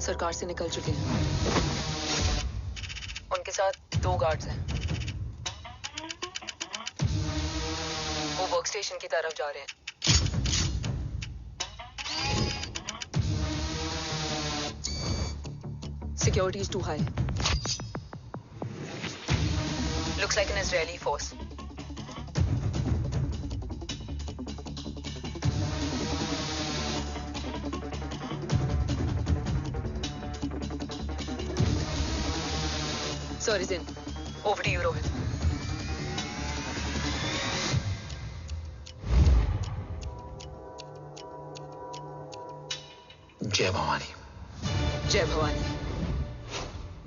सरकार से निकल चुके हैं। उनके साथ 2 गार्ड्स हैं। वो वर्क स्टेशन की तरफ जा रहे हैं। Security is too high. Looks like an Israeli force. Sir is in. Over to you, Rohit. जय भवानी। जय भवानी।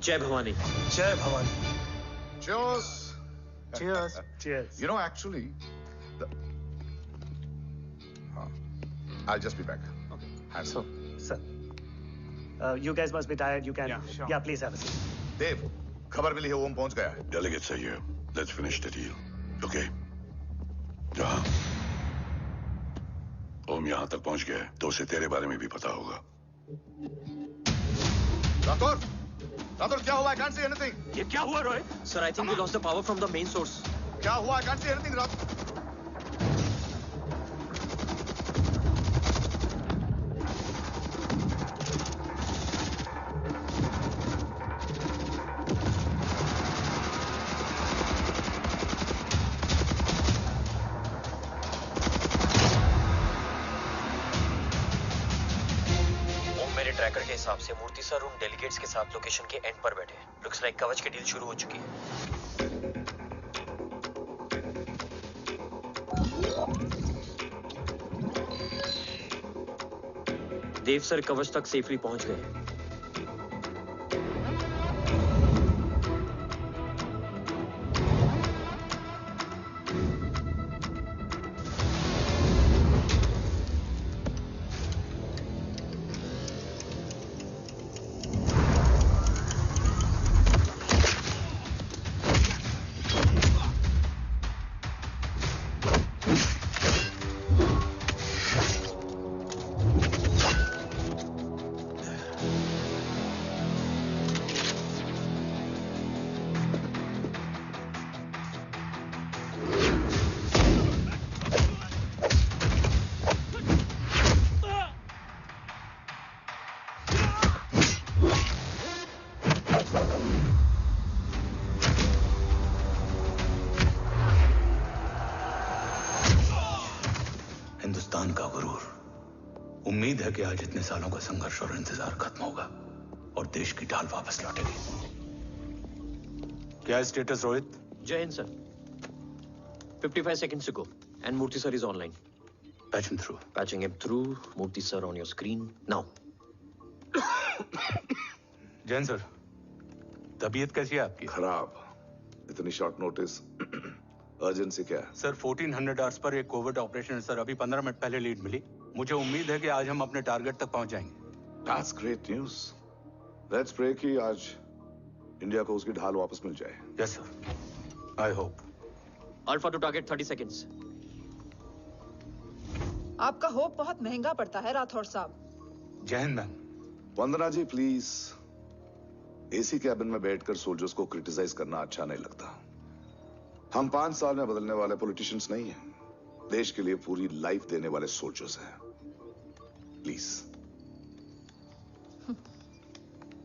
जय भवानी। जय Bhavani. Cheers. Cheers. Cheers. You know, actually, I'll just be back. Okay. Hands So, sir, you guys must be tired. You can. Yeah, sure. Yeah, please have a seat. Dave, खबर मिली है ओम पहुंच गया है। Delegates are here. Let's finish the deal. Okay? जहाँ ओम यहाँ तक पहुंच गया है, तो उसे तेरे बारे में भी पता होगा। राठौर, राठौर क्या हुआ? I can't see anything. ये क्या हुआ Rohit? Sir, I think we lost the power from the main source. क्या हुआ? I can't see anything, Rathore. Tracker के हिसाब से मूर्ति सर उन डेलीगेट्स के साथ लोकेशन के एंड पर बैठे हैं। लुक्स लाइक कवच की डील शुरू हो चुकी है। देव सर कवच तक सेफली पहुंच गए। हिंदुस्तान का गुरूर। उम्मीद है कि आज इतने सालों का संघर्ष और इंतजार खत्म होगा और देश की ढाल वापस लौटेगी। क्या है स्टेटस रोहित? जय Hind sir. 55 seconds ago and Murthy sir is online. Patch him through. Patching him through. Murthy sir on your screen now. Jain sir, तबीयत कैसी है आपकी? खराब। इतनी शॉर्ट नोटिस। अर्जेंसी क्या है? सर 1400 आवर्स पर एक कोविड ऑपरेशन है सर। अभी 15 मिनट पहले लीड मिली। मुझे उम्मीद है कि आज हम अपने टारगेट तक पहुंच जाएंगे। That's great news. Let's pray कि आज इंडिया को उसकी ढाल वापस मिल जाए। Yes sir. I hope. Alpha to target 30 seconds. आपका होप बहुत महंगा पड़ता है राठौर साहब। जय हिंद ma'am. Vandana ji please, AC cabin में बैठकर सोल्जर्स को क्रिटिसाइज करना अच्छा नहीं लगता। हम 5 साल में बदलने वाले पॉलिटिशियंस नहीं हैं, देश के लिए पूरी लाइफ देने वाले सोल्जर्स हैं। प्लीज।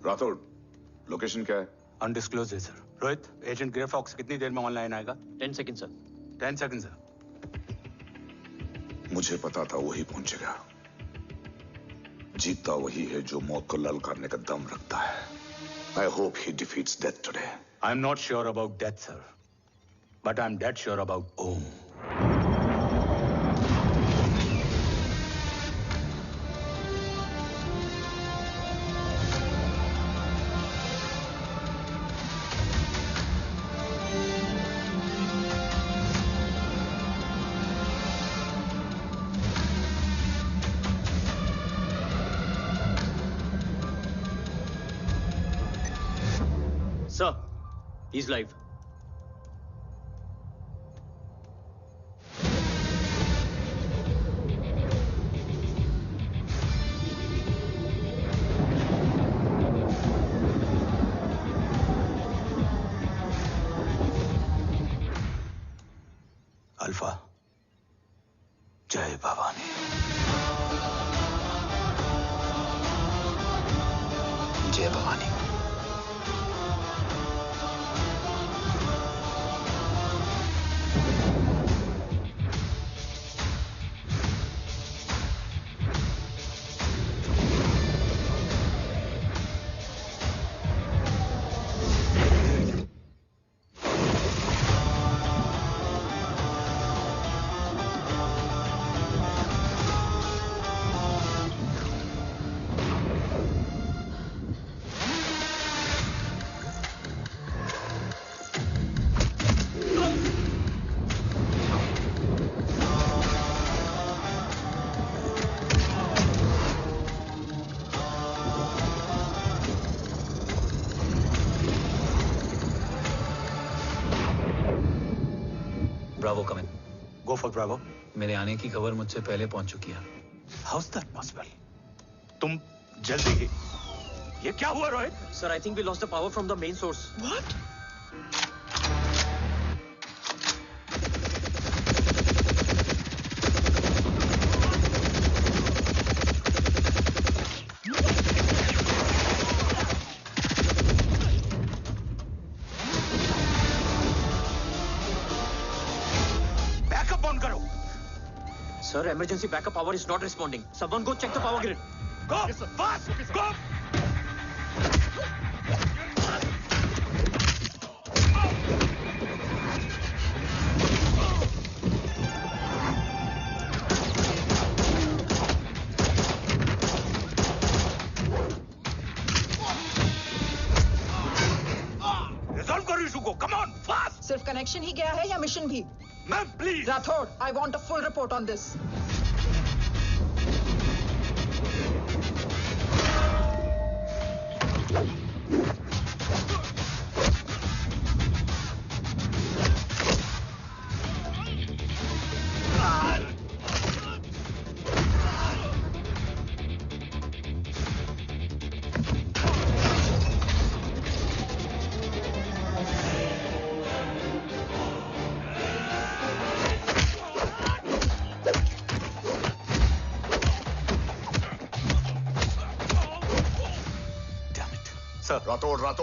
राठौड़, लोकेशन क्या है? अनडिस्क्लोज है sir. Rohit, agent Grey Fox कितनी देर में ऑनलाइन आएगा? 10 seconds सर। 10 second sir. मुझे पता था वही पहुंचेगा। जीतता वही है जो मौत को ललकारने का दम रखता है। I hope he defeats death today. I'm not sure about death, sir. But I'm dead sure about Om. Sir, he's live. Alpha, जय भवानी। जय Bhavani. Bravo come in. Go for Bravo. मेरे आने की खबर मुझसे पहले पहुंच चुकी है। How is that possible? तुम जल्दी ही। ये क्या हुआ रोहित? Sir, I think we lost the power from the main source. What? Backup on करो। Sir, emergency backup power is not responding. Someone go check the power grid. Go! Fast! Go! Resolve करो issue को। Come on, fast! सिर्फ connection ही गया है या mission भी? Ma'am please. Rathore, I want a full report on this.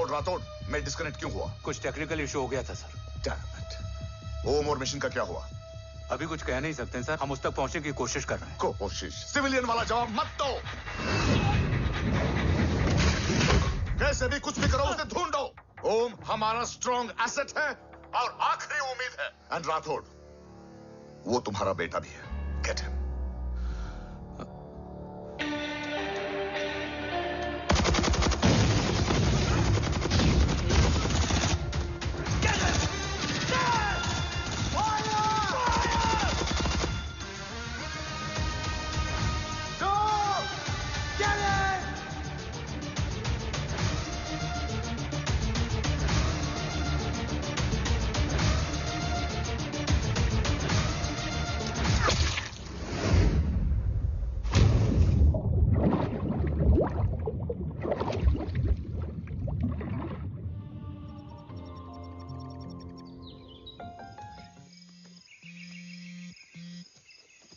रातोड़ मैं disconnect क्यों हुआ? कुछ टेक्निकल इशू हो गया था सर। Damn it. ओम और मिशन का क्या हुआ? अभी कुछ कह नहीं सकते सर। हम उस तक पहुंचने की कोशिश कर रहे हैं। कोशिश? सिविलियन वाला जवाब मत दो। कैसे भी कुछ भी करो उसे ढूंढो। ओम हमारा स्ट्रॉन्ग एसेट है और आखिरी उम्मीद है। एंड राठौड़, वो तुम्हारा बेटा भी है। Get him.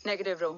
Negative, Ro.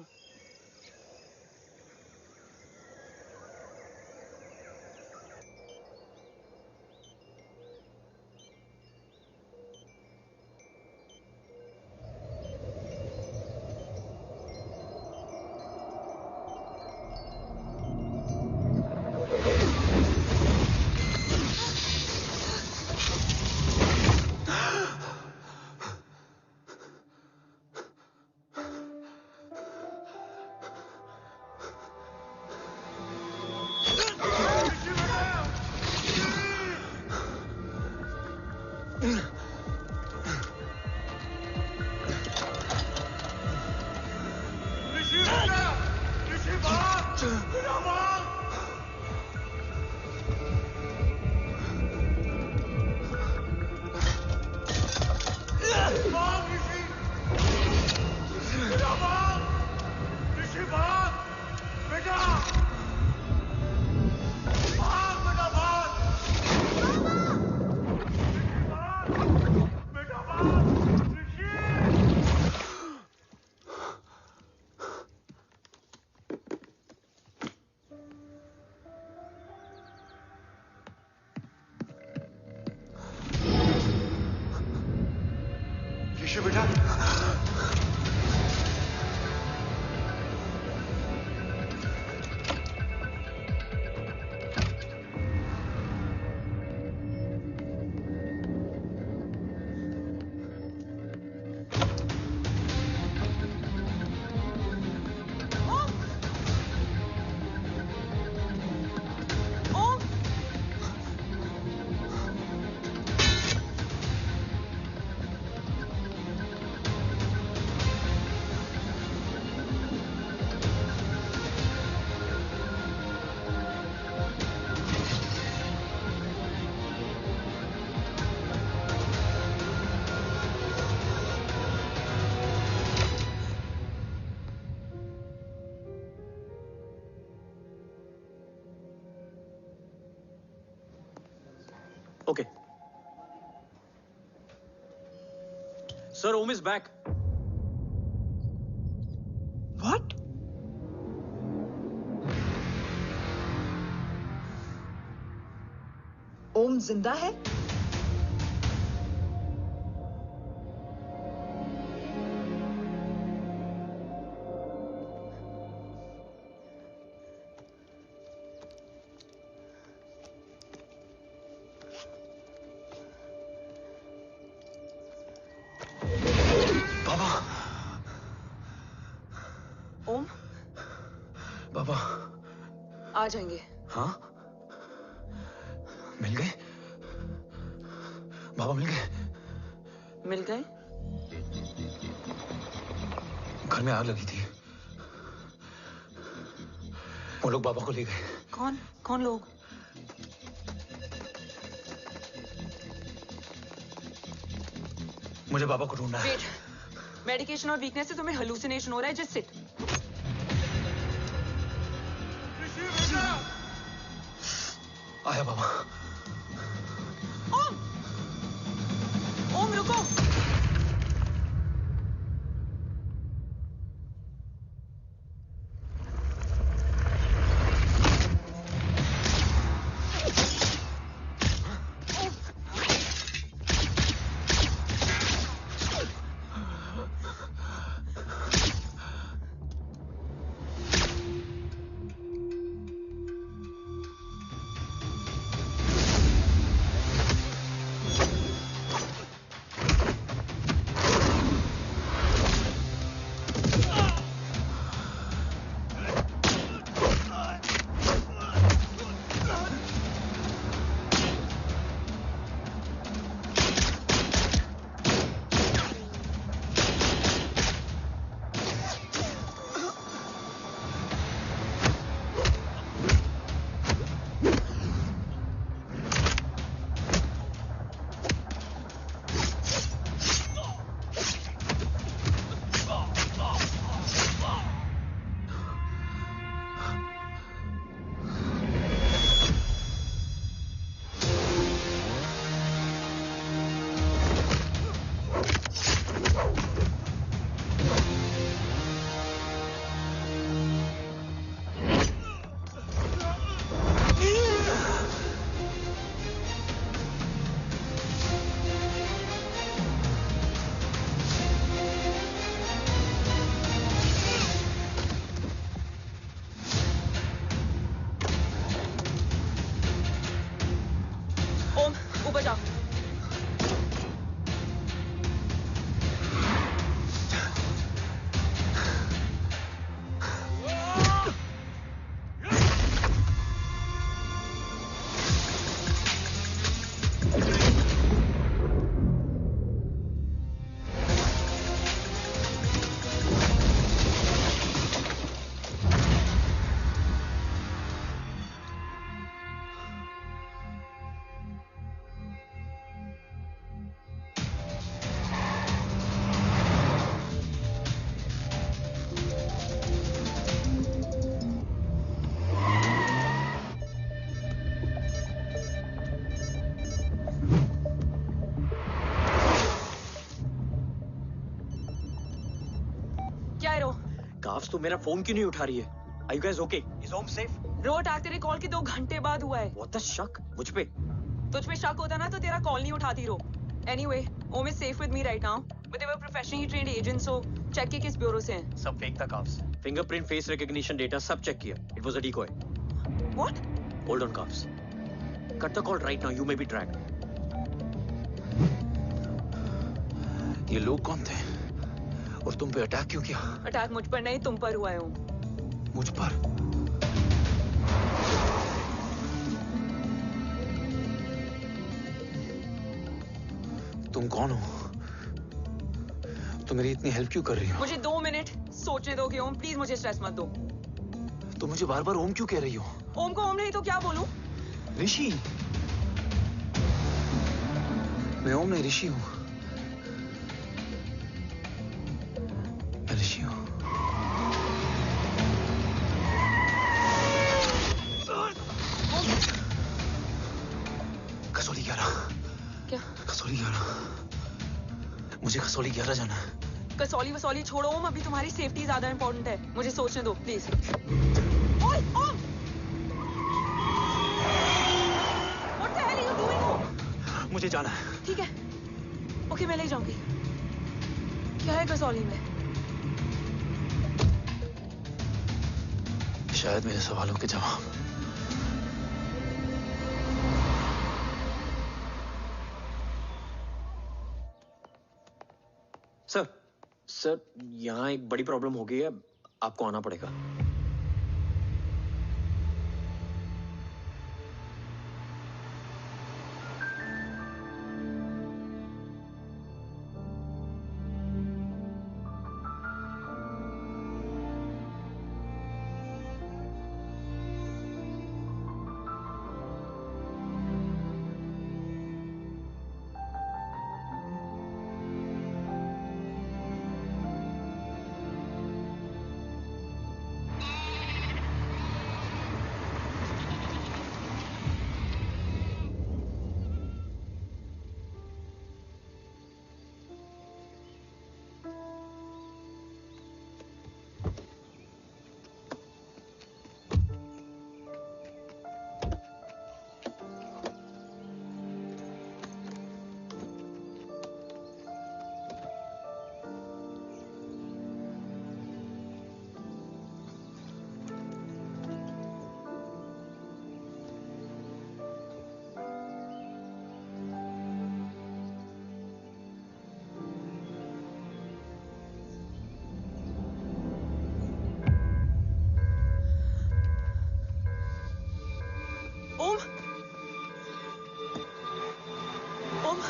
Okay sir, Om is back. What? Om जिंदा है? बाबा, ओम बाबा, आ जाएंगे। हाँ? मिल गए? बाबा मिल गए? मिल गए? घर में आग लगी थी। वो लोग बाबा को ले गए। कौन कौन लोग? मुझे बाबा को ढूंढना है। वेट, मेडिकेशन और वीकनेस से तुम्हें हेलुसिनेशन हो रहा है। Just sit. आया बाबा। ओम, ओम रुको। ऊपर जाओ। काफ्स तो मेरा फोन क्यों नहीं उठा रही है? Are you guys okay? Is Om safe? Ro attack तेरे कॉल के 2 घंटे बाद हुआ है। What the शक? मुझ पे? तुझ पे शक होता ना तो तेरा कॉल नहीं उठाती रो। Anyway, Om is safe with me right now. But they were professionally trained agents, so check के किस ब्यूरो से हैं? सब फेक था carbs. Fingerprint, face recognition data सब चेक किया। It was a decoy. What? Hold on carbs. Cut the call right now. You may be tracked. ये लोग कौन थे? और तुम पे अटैक क्यों किया? अटैक मुझ पर नहीं, तुम पर हुआ है ओम। मुझ पर? तुम कौन हो? तुम मेरी इतनी हेल्प क्यों कर रही हो? मुझे 2 मिनट सोचने दोगे ओम? प्लीज मुझे स्ट्रेस मत दो। तुम मुझे बार बार ओम क्यों कह रही हो? ओम को ओम नहीं तो क्या बोलूं? ऋषि। मैं ओम नहीं, ऋषि हूं। मैं ऋषि हूं। कसौली 11। मुझे कसौली 11 जाना है। कसौली वसौली छोड़ो ओम, अभी तुम्हारी सेफ्टी ज्यादा इंपॉर्टेंट है। मुझे सोचने दो प्लीज। ओए Om, what the hell are you doing Om? मुझे जाना है। ठीक है, ओके मैं ले जाऊंगी। क्या है कसौली में? शायद मेरे सवालों के जवाब। सर यहाँ एक बड़ी प्रॉब्लम हो गई है, आपको आना पड़ेगा। ओम, ओम,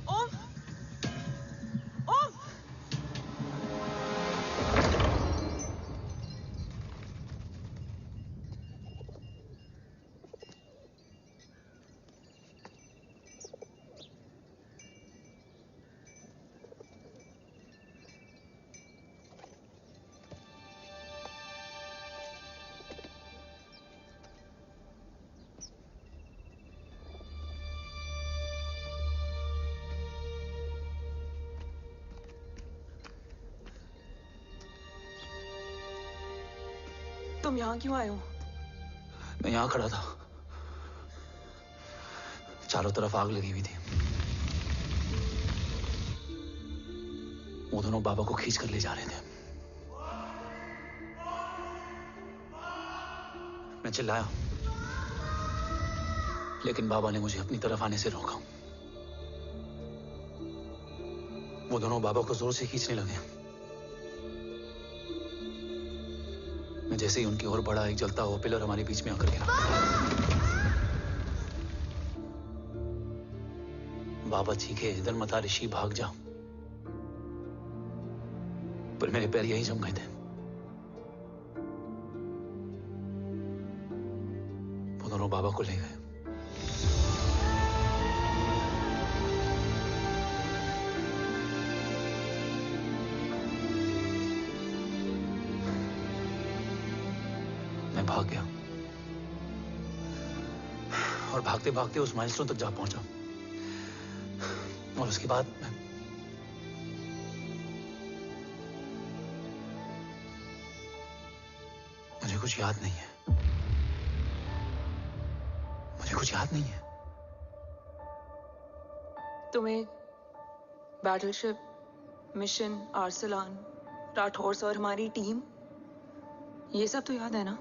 ओम, ओम। तुम यहाँ क्यों आए हो? मैं यहाँ खड़ा था, चारों तरफ आग लगी हुई थी। वो दोनों बाबा को खींच कर ले जा रहे थे। मैं चिल्लाया, लेकिन बाबा ने मुझे अपनी तरफ आने से रोका। वो दोनों बाबा को जोर से खींचने लगे। मैं जैसे ही उनकी ओर बढ़ा, एक जलता हुआ पिलर हमारे बीच में आकर गिरा। बाबा चीखे, इधर मत आ ऋषि, भाग जा। पर मेरे पैर यहीं जम गए थे। वो दोनों बाबा को ले गए। मैं भाग गया और भागते भागते उस माइलस्टोन तक जा पहुंचा। और उसके बाद मुझे कुछ याद नहीं है। मुझे कुछ याद नहीं है। तुम्हें बैटलशिप, मिशन, आर्सलान, राठौर और हमारी टीम, ये सब तो याद है ना?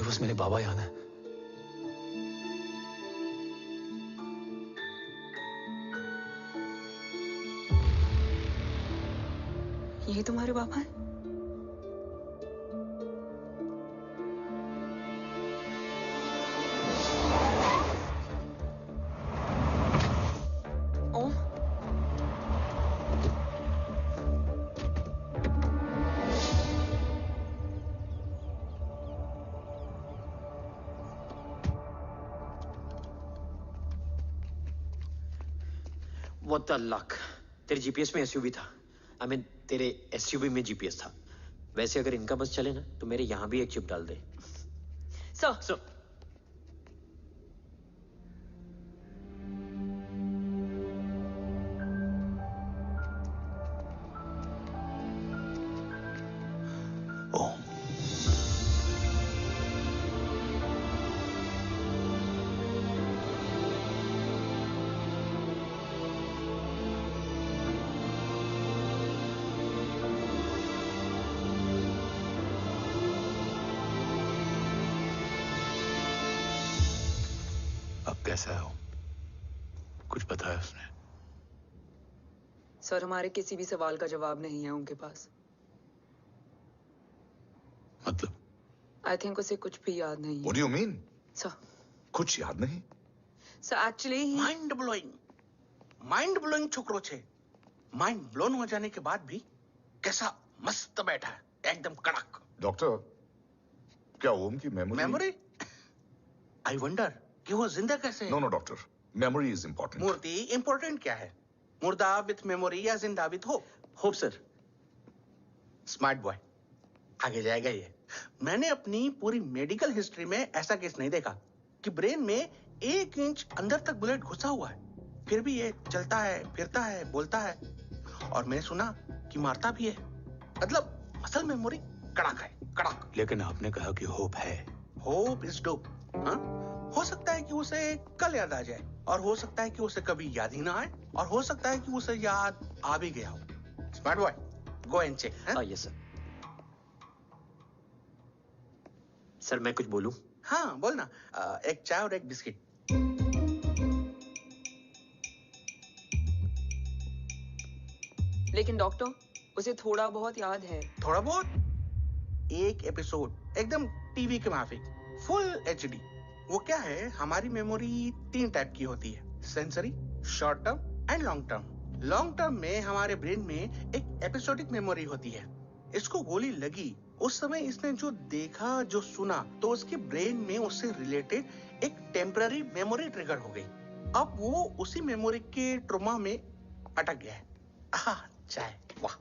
बस मेरे बाबा ही आना है। ये तुम्हारे पापा हैं? ओम, What the luck? तेरे जीपीएस में एसयूवी था। I mean, तेरे एसयूवी में जीपीएस था। वैसे अगर इनका बस चले ना तो मेरे यहाँ भी एक चिप डाल दे। सर, ओम, अब कैसा है ओम? कुछ बताया उसने? सर हमारे किसी भी सवाल का जवाब नहीं है उनके पास। मतलब? आई थिंक उसे कुछ भी याद नहीं What है। do you mean? सर, कुछ याद नहीं? सर एक्चुअली माइंड ब्लोइंग छोकरो छे। माइंड ब्लोन हो जाने के बाद भी कैसा मस्त बैठा है, एकदम कड़क। डॉक्टर, क्या ओम की मेमोरी? आई वंडर कि वो जिंदा कैसे है? No doctor, memory is important. मूर्ति इंपॉर्टेंट क्या है? मुर्दा विथ मेमोरी या जिंदा with hope? Hope sir. Smart boy, आगे जाएगा ये। मैंने अपनी पूरी मेडिकल हिस्ट्री में ऐसा केस नहीं देखा कि ब्रेन में 1 इंच अंदर तक बुलेट घुसा हुआ है, फिर भी ये चलता है, फिरता है, बोलता है, और मैंने सुना कि मारता भी है। मतलब असल मेमोरी कड़क है, कड़क। लेकिन आपने कहा कि होप है। Hope is dope. हाँ? हो सकता है कि उसे कल याद आ जाए, और हो सकता है कि उसे कभी याद ही ना आए, और हो सकता है कि उसे याद आ भी गया हो। Smart boy, go and check. Yes sir. Sir मैं कुछ बोलूं? हाँ बोल ना। एक चाय और एक बिस्किट। लेकिन डॉक्टर उसे थोड़ा बहुत याद है। थोड़ा बहुत? एक एपिसोड एकदम टीवी के माफिक, फुल एचडी। वो क्या है, हमारी मेमोरी 3 टाइप की होती है, sensory, short term and long term. Long term में हमारे ब्रेन में एक एपिसोडिक मेमोरी होती है। इसको गोली लगी, उस समय इसने जो देखा, जो सुना, तो उसके ब्रेन में उससे रिलेटेड एक टेम्पररी मेमोरी ट्रिगर हो गई। अब वो उसी मेमोरी के ट्रॉमा में अटक गया है। चाय, वाह।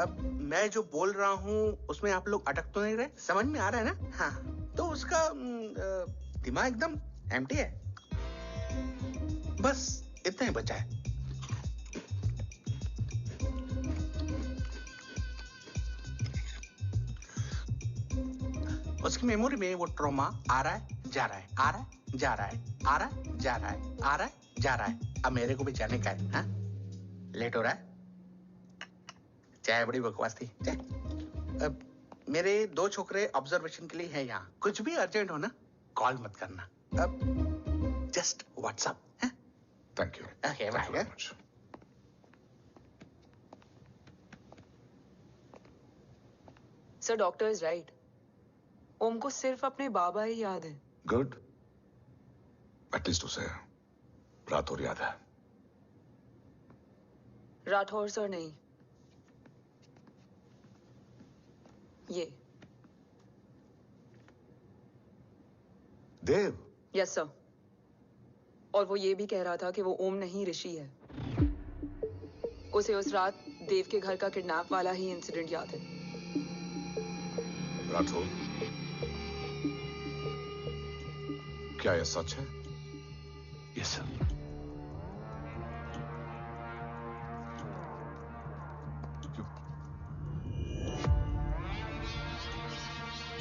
अब मैं जो बोल रहा हूँ उसमें आप लोग अटक तो नहीं रहे? समझ में आ रहा है ना? हाँ, तो उसका दिमाग एकदम एम्प्टी है। बस इतना ही बचा है। उसकी मेमोरी में वो ट्रॉमा आ रहा है, जा रहा है, आ रहा है, जा रहा है, आ रहा है, जा रहा है, आ रहा है, जा रहा है। अब मेरे को भी जाने का है। हाँ? लेट हो रहा है? चाय बड़ी बकवास थी। अब मेरे 2 छोकरे ऑब्जर्वेशन के लिए हैं यहाँ। कुछ भी अर्जेंट हो ना, कॉल मत करना। अब just WhatsApp. Thank you. Okay, bye. Sir doctor is right. Om को सिर्फ अपने बाबा ही याद है। गुड, एटलीस्ट उसे रातोर याद है। राठौर सर नहीं, ये देव। Yes sir. और वो ये भी कह रहा था कि वो ओम नहीं, ऋषि है। उसे उस रात देव के घर का किडनैप वाला ही इंसिडेंट याद है। राठौर, क्या यह सच है? Yes sir.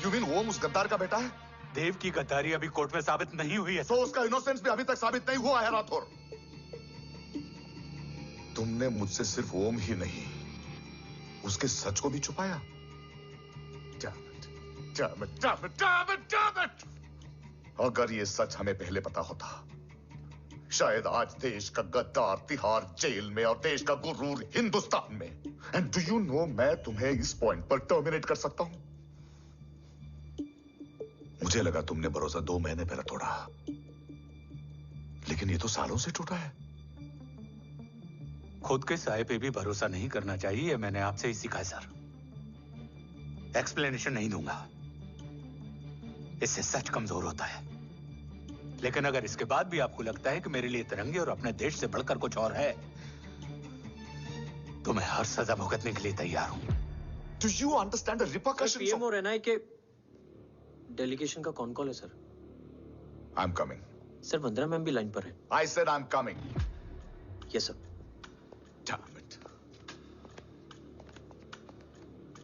यू मीन ओम उस गद्दार का बेटा है? देव की गद्दारी अभी कोर्ट में साबित नहीं हुई है। तो उसका इनोसेंस भी अभी तक साबित नहीं हुआ है राठौर। तुमने मुझसे सिर्फ ओम ही नहीं, उसके सच को भी छुपाया। Damn it, damn it, damn it, damn it! अगर ये सच हमें पहले पता होता, शायद आज देश का गद्दार तिहाड़ जेल में और देश का गुरूर हिंदुस्तान में। एंड डू यू नो, मैं तुम्हें इस पॉइंट पर टर्मिनेट कर सकता हूं। मुझे लगा तुमने भरोसा 2 महीने पहले तोड़ा, लेकिन ये तो सालों से टूटा है। खुद के साए पे भी भरोसा नहीं करना चाहिए, मैंने आपसे ही सीखा है सर। एक्सप्लेनेशन नहीं दूंगा, इससे सच कमजोर होता है। लेकिन अगर इसके बाद भी आपको लगता है कि मेरे लिए तिरंगे और अपने देश से बढ़कर कुछ और है, तो मैं हर सजा भुगतने के लिए तैयार हूं। Do you understand the repercussions PM of... और एनआई के डेलीगेशन का कौन कॉल है sir? I'm coming. Sir Vandana ma'am भी लाइन पर है। I said I'm coming. Yes sir. Damn it.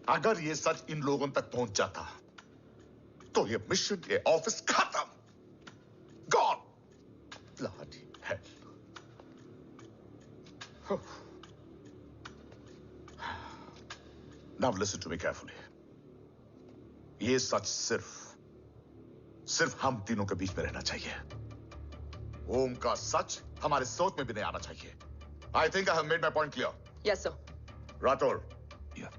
अगर ये सच इन लोगों तक पहुंच जाता, तो ये मिशन, ये ऑफिस खत्म। Gone. Bloody hell. Now listen to me carefully. ये सच सिर्फ हम तीनों के बीच में रहना चाहिए। ओम का सच हमारे सोच में भी नहीं आना चाहिए। I think I have made my point clear. Yes, sir. Rathore, Yeah.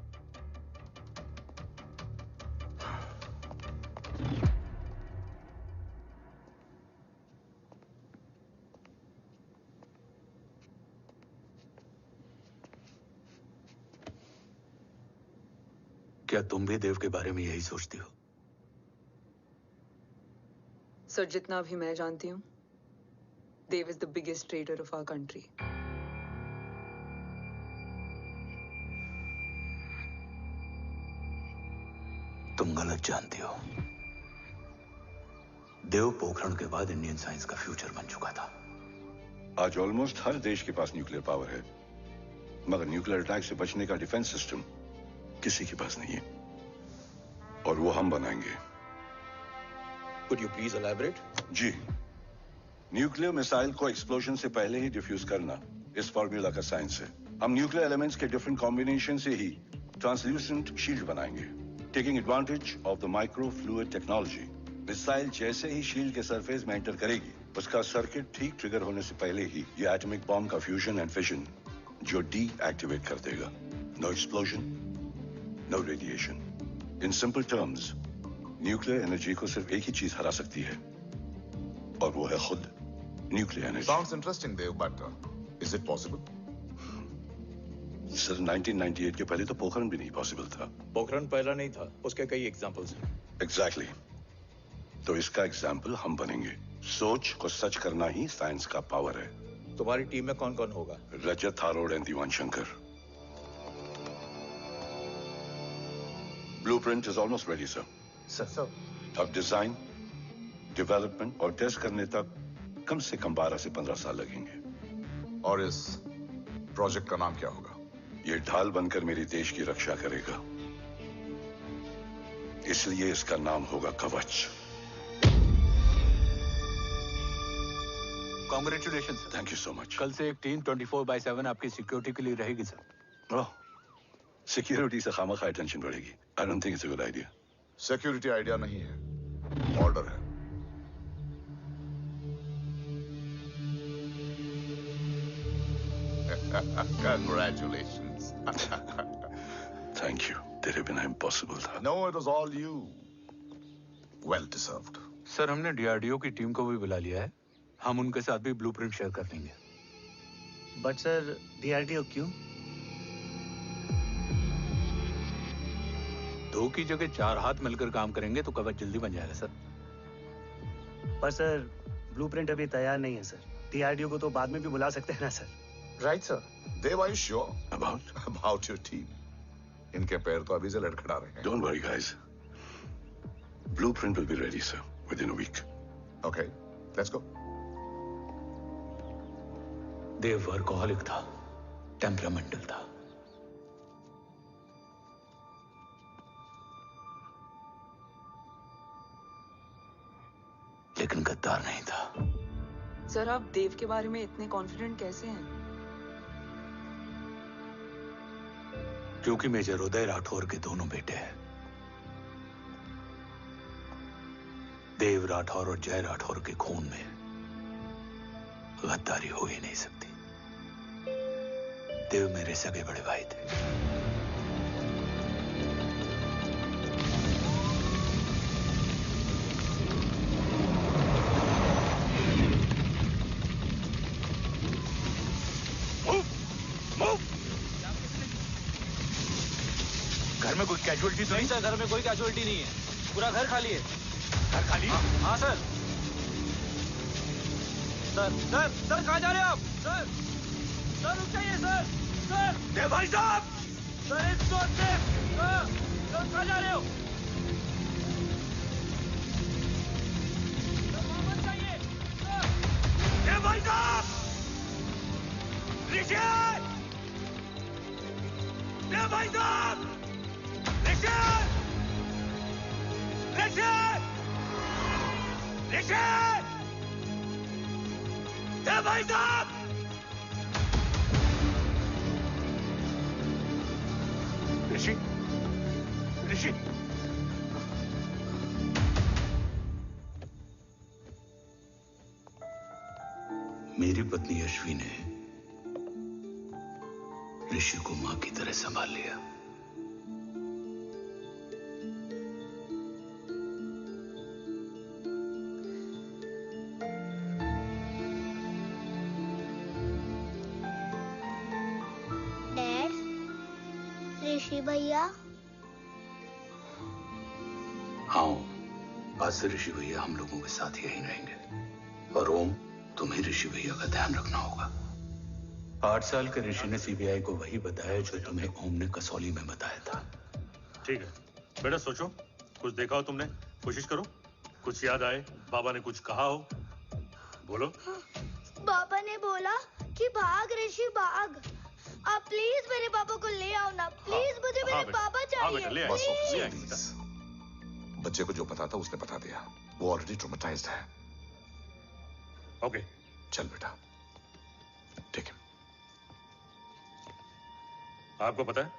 क्या तुम भी देव के बारे में यही सोचती हो? सर, जितना भी मैं जानती हूँ, Dev is the biggest trader of our country. तुम गलत जानती हो। देव पोखरण के बाद इंडियन साइंस का फ्यूचर बन चुका था। आज ऑलमोस्ट हर देश के पास न्यूक्लियर पावर है, मगर न्यूक्लियर अटैक से बचने का डिफेंस सिस्टम किसी के पास नहीं है, और वो हम बनाएंगे। Could you please elaborate? जी, न्यूक्लियर मिसाइल को एक्सप्लोजन से पहले ही डिफ्यूज करना इस फॉर्मूला का साइंस है। हम न्यूक्लियर एलिमेंट्स के डिफरेंट कॉम्बिनेशन से ही ट्रांसल्यूसेंट शील्ड बनाएंगे, taking advantage of the micro fluid technology. Missile जैसे ही शील्ड के सरफेस में एंटर करेगी, उसका सर्किट ठीक ट्रिगर होने से पहले ही ये एटॉमिक बॉम्ब का फ्यूजन एंड फिशन जो डीएक्टिवेट कर देगा। No explosion, no radiation. In simple terms, nuclear energy को सिर्फ एक ही चीज हरा सकती है, और वो है खुद nuclear energy. Sounds interesting, Dev, but is it possible? Sir, 1998 के पहले तो पोखरण भी नहीं पॉसिबल था। पोखरण पहला नहीं था, उसके कई एग्जांपल्स हैं। एग्जैक्टली। तो इसका एग्जाम्पल हम बनेंगे। सोच को सच करना ही साइंस का पावर है। तुम्हारी टीम में कौन कौन होगा? Rajat Tharod and Diwan Shankar. Blueprint is almost ready sir. Sir, अब डिजाइन, डेवलपमेंट और टेस्ट करने तक कम से कम 12 से 15 साल लगेंगे। और इस प्रोजेक्ट का नाम क्या होगा? ये ढाल बनकर मेरे देश की रक्षा करेगा, इसलिए इसका नाम होगा कवच। Congratulation sir. Thank you so much. कल से एक टीम 24/7 आपकी सिक्योरिटी के लिए रहेगी सर। ओह, सिक्योरिटी से खामखा टेंशन बढ़ेगी। I don't think it's a good idea. Security idea नहीं है, ऑर्डर है। Congratulations. Thank you. तेरे बिना इम्पॉसिबल था। No, it was all you. Well deserved. Sir, हमने डीआरडीओ की टीम को भी बुला लिया है। हम उनके साथ भी ब्लूप्रिंट शेयर कर देंगे। बट सर, डीआरडीओ क्यों? 2 की जगह 4 हाथ मिलकर काम करेंगे तो कवच जल्दी बन जाएगा सर। पर सर, ब्लूप्रिंट अभी तैयार नहीं है सर। डीआरडीओ को तो बाद में भी बुला सकते हैं ना sir. Right, sir. Dev, are you sure About? about your team? इनके पैर तो अभी से लड़खड़ा रहे हैं। Don't worry, guys. Blueprint will be ready, sir, within a week. Okay, let's go. Dev workaholic था, टेम्परामेंटल था। लेकिन गद्दार नहीं था। सर, आप देव के बारे में इतने कॉन्फिडेंट कैसे हैं? क्योंकि मेजर उदय राठौर के दोनों बेटे हैं। देव राठौर और जय राठौर के खून में गद्दारी हो ही नहीं सकती। देव मेरे सगे बड़े भाई थे। घर में कोई कैजुअलिटी तो नहीं? सर, घर में कोई कैजुअलिटी नहीं है, पूरा घर खाली है। घर खाली? हाँ सर। सर कहाँ जा रहे हैं आप? सर रुक जाइए सर। देव भाई साहब! सर कहाँ जा रहे हो? वापस जाइए। देव भाई साहब! ऋषि! देव भाई साहब! ऋषि! देव भाई साहब! ऋषि! मेरी पत्नी यशवी ने ऋषि को मां की तरह संभाल लिया। ऋषि भैया? हाँ, आज से ऋषि भैया हम लोगों के साथ यहीं रहेंगे। और ओम, तुम्हें ऋषि भैया का ध्यान रखना होगा। 8 साल के ऋषि ने सीबीआई को वही बताया जो तुम्हें ओम ने कसौली में बताया था। ठीक है बेटा, सोचो, कुछ देखा हो तुमने, कोशिश करो, कुछ याद आए, बाबा ने कुछ कहा हो, बोलो। बाबा ने बोला कि भाग ऋषि भाग। आप प्लीज मेरे पापा को ले आओ ना, प्लीज। मुझे मेरे पापा चाहिए। प्लीज। बच्चे को जो पता था उसने बता दिया। वो ऑलरेडी ट्रॉमेटाइज्ड है। ओके, चल बेटा, ठीक है। आपको पता है,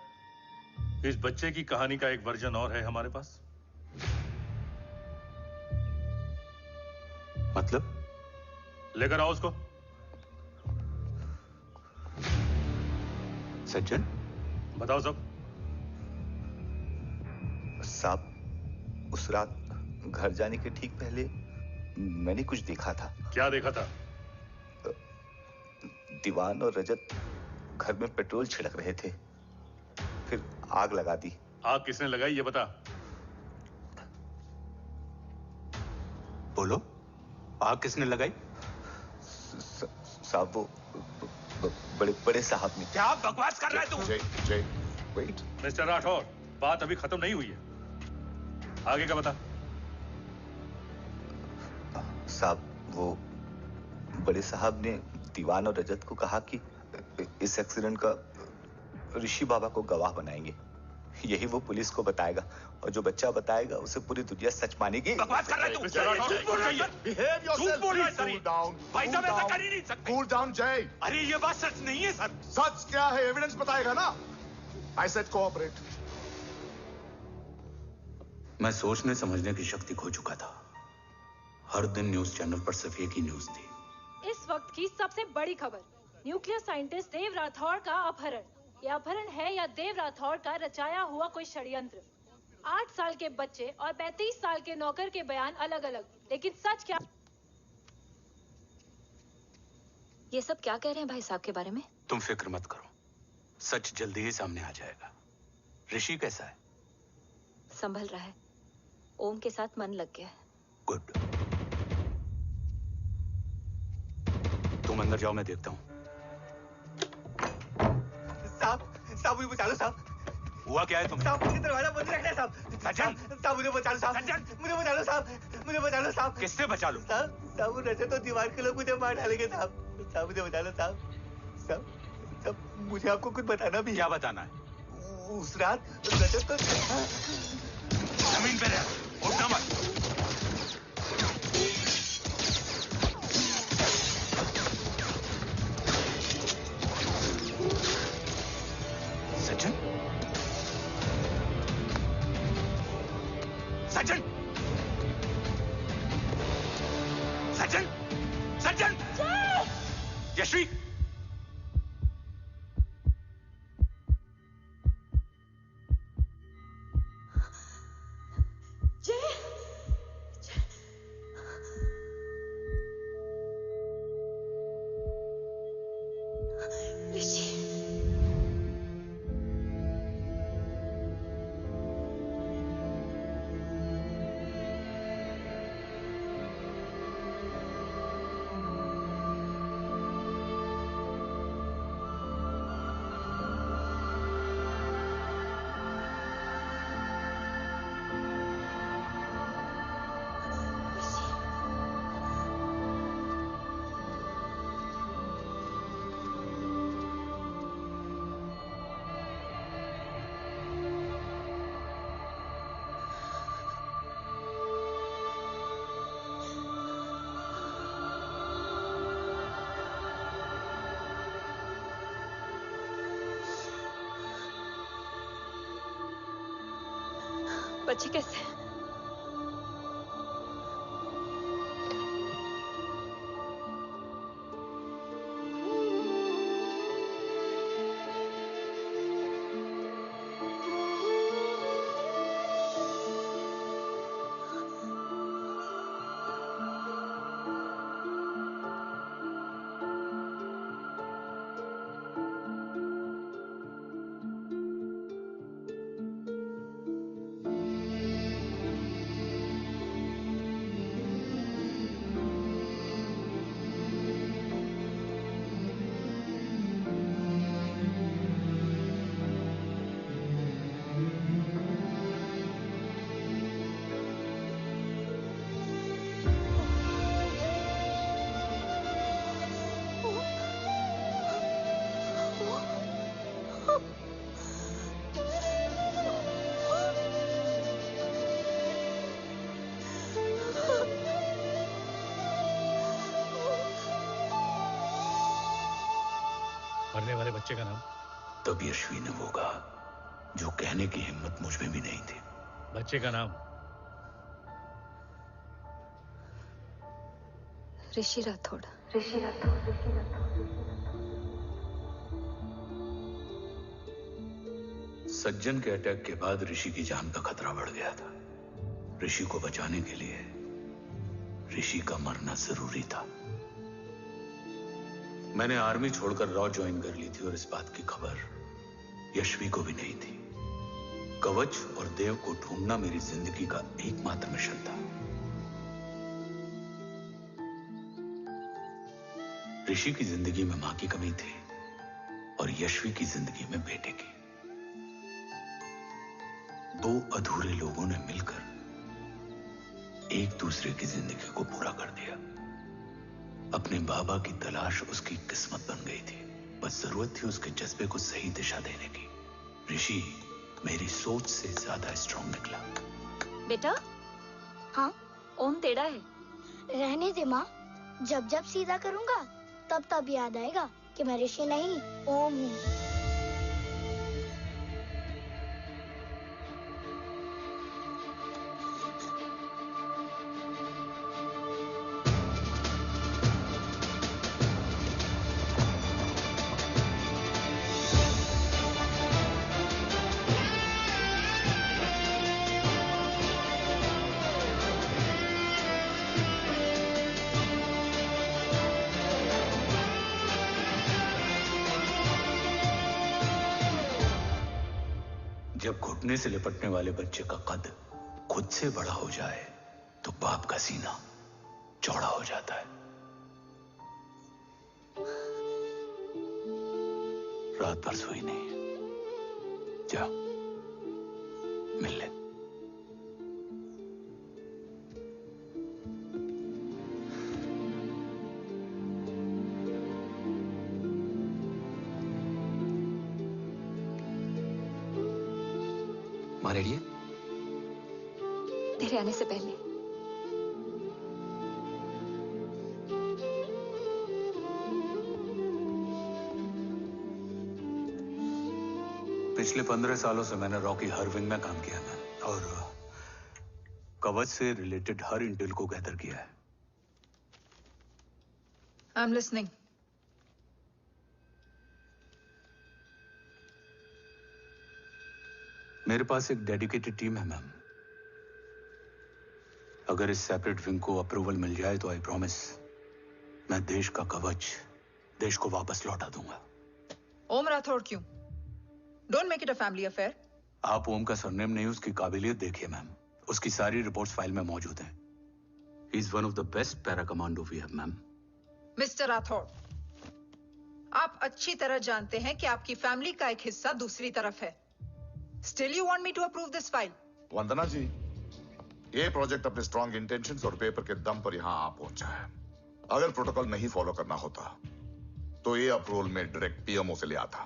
इस बच्चे की कहानी का एक वर्जन और है हमारे पास। मतलब? लेकर आओ उसको। सज्जन, बताओ सब। साहब, उस रात घर जाने के ठीक पहले मैंने कुछ देखा था। क्या देखा था? दीवान और रजत घर में पेट्रोल छिड़क रहे थे, फिर आग लगा दी। आग किसने लगाई ये बता। बोलो, आग किसने लगाई? साहब, वो बड़े साहब ने। क्या बकवास कर रहा है तू? जय, वेट। मिस्टर राठौर, बात अभी खत्म नहीं हुई है, आगे का बता। साहब, वो बड़े साहब ने दीवान और रजत को कहा कि इस एक्सीडेंट का ऋषि बाबा को गवाह बनाएंगे। यही वो पुलिस को बताएगा, और जो बच्चा बताएगा उसे पूरी दुनिया सच मानेगी। बकवास कर रहा है तू? झूठ बोल रही है। झूठ बोल रहा है सर। भाई साहब ऐसा कर ही नहीं सकते। कूल डाउन जय। अरे ये बात सच नहीं है सर। सच क्या है? एविडेंस बताएगा ना। I said cooperate. मैं सोचने समझने की शक्ति खो चुका था। हर दिन न्यूज चैनल पर सिर्फ एक ही न्यूज थी। इस वक्त की सबसे बड़ी खबर, न्यूक्लियर साइंटिस्ट देव राठौर का अपहरण। यह अपहरण है या देव राठौर का रचाया हुआ कोई षड्यंत्र? 8 साल के बच्चे और 35 साल के नौकर के बयान अलग अलग, लेकिन सच क्या? ये सब क्या कह रहे हैं भाई साहब के बारे में? तुम फिक्र मत करो, सच जल्दी ही सामने आ जाएगा। ऋषि कैसा है? संभल रहा है। ओम के साथ मन लग गया है। गुड। तुम अंदर जाओ, मैं देखता हूँ। साहब, मुझे बचा लो साहब। हुआ क्या है तुम्हें? साहब, मुझे दरवाजा बंद रखना है साहब। सज्जन, साहब मुझे बचा लो साहब। सज्जन, मुझे बचा लो साहब। मुझे बचा लो साहब। किससे बचा लो? साहब वो रजत तो दीवार के लोग मुझे मार डालेंगे साहब। साहब मुझे बचा लो साहब। साहब मुझे आपको कुछ बताना भी। क्या बताना है? उस रात रजत तो जमीन पे रह, उठना मत। सज्जन, सज्जन, यशवी! बच्चे कैसे हैं? मरने वाले बच्चे का नाम? तब यशवी ने वो कहा जो कहने की हिम्मत मुझ में भी नहीं थी। बच्चे का नाम? ऋषि राठौड़। सज्जन के अटैक के बाद ऋषि की जान का खतरा बढ़ गया था। ऋषि को बचाने के लिए ऋषि का मरना जरूरी था। मैंने आर्मी छोड़कर रॉ ज्वाइन कर ली थी और इस बात की खबर यशवी को भी नहीं थी। कवच और देव को ढूंढना मेरी जिंदगी का एकमात्र मिशन था। ऋषि की जिंदगी में मां की कमी थी और यशवी की जिंदगी में बेटे की। दो अधूरे लोगों ने मिलकर एक दूसरे की जिंदगी को पूरा कर दिया। अपने बाबा की तलाश उसकी किस्मत बन गई थी। बस जरूरत थी उसके जज्बे को सही दिशा देने की। ऋषि मेरी सोच से ज्यादा स्ट्रांग निकला। बेटा? हाँ? ओम टेढ़ा है। रहने दे माँ, जब जब सीधा करूंगा तब तब याद आएगा कि मैं ऋषि नहीं ओम हूँ। जब घुटने से लिपटने वाले बच्चे का कद खुद से बड़ा हो जाए तो बाप का सीना चौड़ा हो जाता है। रात भर सोई नहीं। जा मिल ले। माँ रेडी है? तेरे आने से पहले। पिछले 15 सालों से मैंने रॉ की हर विंग में काम किया है और कवच से रिलेटेड हर इंटेल को गैदर किया है। I am listening. मेरे पास एक डेडिकेटेड टीम है मैम। अगर इस सेपरेट विंग को अप्रूवल मिल जाए तो आई प्रॉमिस मैं देश का कवच देश को वापस लौटा दूंगा। ओम राठौड़ क्यों? Don't make it a family affair. आप ओम का सरनेम नहीं, उसकी काबिलियत देखिए मैम। उसकी सारी रिपोर्ट्स फाइल में मौजूद हैं। He is one of the best para commando we have ma'am. Mister Rathore, आप अच्छी तरह जानते हैं कि आपकी फैमिली का एक हिस्सा दूसरी तरफ है। Still you want me to approve this file? Vandana ji, ये प्रोजेक्ट अपने स्ट्रॉन्ग इंटेंशंस और पेपर के दम पर यहां आ पहुंचा है। अगर प्रोटोकॉल नहीं फॉलो करना होता तो ये अप्रूवल में डायरेक्ट पीएमओ से ले आता।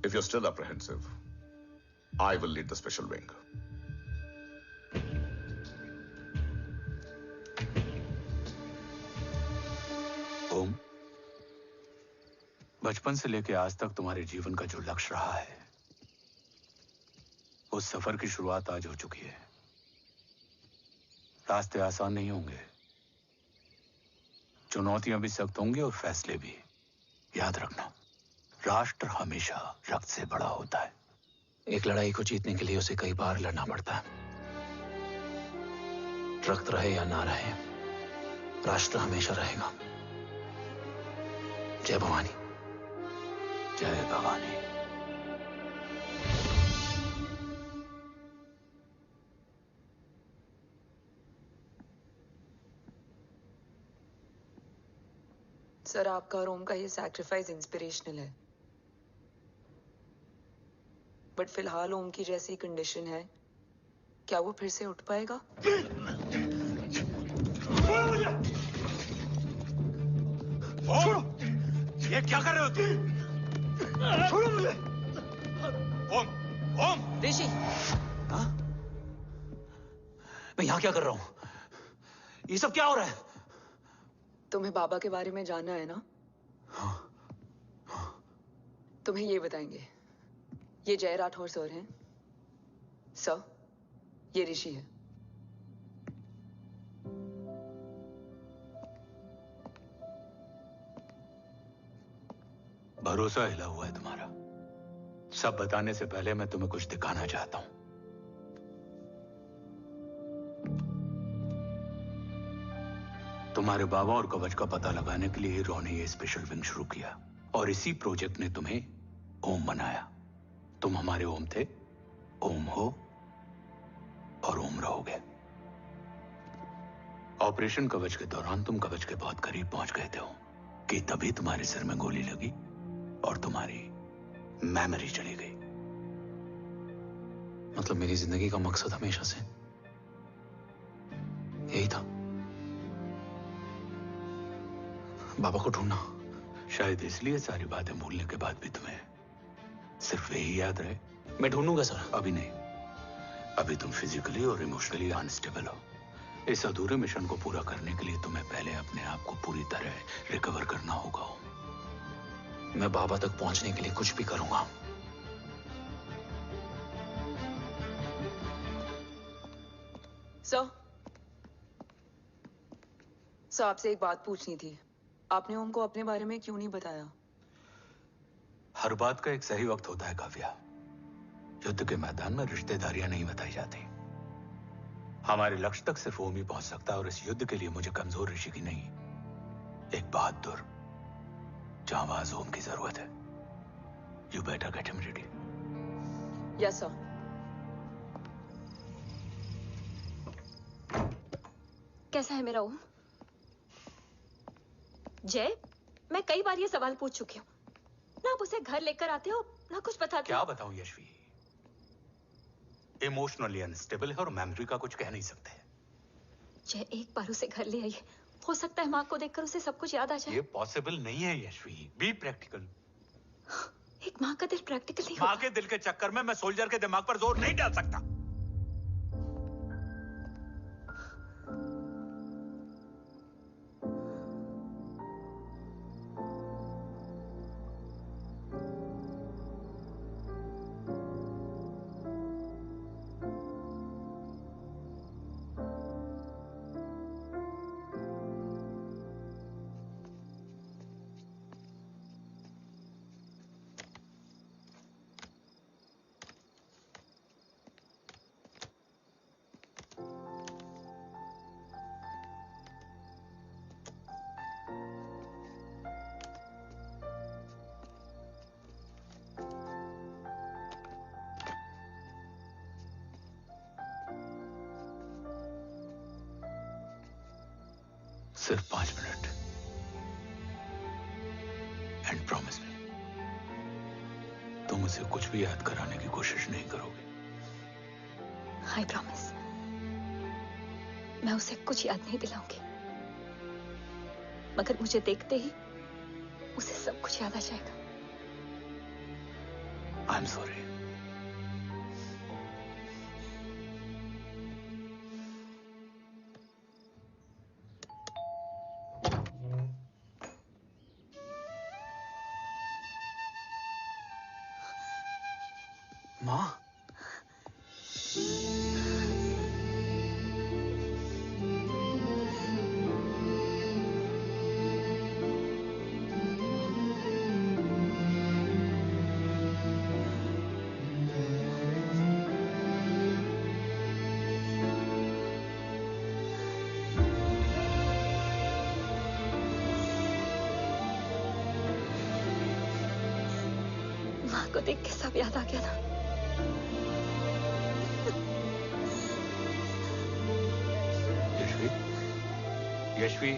If you are still apprehensive, I will lead the special wing. Om, बचपन से लेकर आज तक तुम्हारे जीवन का जो लक्ष्य रहा है, उस सफर की शुरुआत आज हो चुकी है। रास्ते आसान नहीं होंगे, चुनौतियां भी सख्त होंगी और फैसले भी। याद रखना, राष्ट्र हमेशा रक्त से बड़ा होता है। एक लड़ाई को जीतने के लिए उसे कई बार लड़ना पड़ता है। रक्त रहे या ना रहे, राष्ट्र हमेशा रहेगा। जय भवानी। जय भवानी। सर, आपका और ओम का ये सैक्रिफाइस इंस्पिरेशनल है, बट फिलहाल ओम की जैसी कंडीशन है, क्या वो फिर से उठ पाएगा? छोड़ो! ये क्या कर रहे हो तुम? छोड़ो मुझे! ओम! ओम! ऋषि! हाँ? मैं यहाँ क्या कर रहा हूँ? ये सब क्या हो रहा है? तुम्हें बाबा के बारे में जानना है ना? तुम्हें ये बताएंगे। ये जय राठौर सर हैं। सर, ये ऋषि है। भरोसा हिला हुआ है तुम्हारा। सब बताने से पहले मैं तुम्हें कुछ दिखाना चाहता हूं। तुम्हारे बाबा और कवच का पता लगाने के लिए हीरो ने ये स्पेशल विंग शुरू किया और इसी प्रोजेक्ट ने तुम्हें ओम बनाया। तुम हमारे ओम थे, ओम हो और ओम रहोगे। ऑपरेशन कवच के दौरान तुम कवच के बहुत करीब पहुंच गए थे कि तभी तुम्हारे सिर में गोली लगी और तुम्हारी मेमोरी चली गई। मतलब मेरी जिंदगी का मकसद हमेशा से यही था, बाबा को ढूंढना। शायद इसलिए सारी बातें भूलने के बाद भी तुम्हें सिर्फ यही याद रहे। मैं ढूंढूंगा सर। अभी नहीं, अभी तुम फिजिकली और इमोशनली अनस्टेबल हो। इस अधूरे मिशन को पूरा करने के लिए तुम्हें पहले अपने आप को पूरी तरह रिकवर करना होगा। मैं बाबा तक पहुंचने के लिए कुछ भी करूंगा। सर, आपसे एक बात पूछनी थी। आपने ओम को अपने बारे में क्यों नहीं बताया? हर बात का एक सही वक्त होता है काव्या। युद्ध के मैदान में रिश्तेदारियां नहीं बताई जाती। हमारे लक्ष्य तक सिर्फ ओम ही पहुंच सकता है और इस युद्ध के लिए मुझे कमजोर ऋषि की नहीं, एक बहादुर जांबाज ओम की जरूरत है। You better get him ready. Yes sir. कैसा है मेरा ओम? जय, मैं कई बार ये सवाल पूछ चुकी हूँ। ना आप उसे घर लेकर आते हो, ना कुछ बताते क्या हो। बताऊं यशवी, इमोशनली अनस्टेबल है और मेमोरी का कुछ कह नहीं सकते। जय, एक बार उसे घर ले आइए। हो सकता है माँ को देखकर उसे सब कुछ याद आ जाए। ये पॉसिबल नहीं है यशवी। Be practical. एक माँ का दिल प्रैक्टिकल नहीं माँ के दिल के चक्कर में मैं सोल्जर के दिमाग पर जोर नहीं डाल सकता। सिर्फ 5 मिनट। एंड प्रॉमिस मी, तुम उसे कुछ भी याद कराने की कोशिश नहीं करोगे। आई प्रॉमिस, मैं उसे कुछ याद नहीं दिलाऊंगी, मगर मुझे देखते ही उसे सब कुछ याद आ जाएगा। I am sorry. माँ, माँ को देख के सब याद आ गया ना। Yashvi,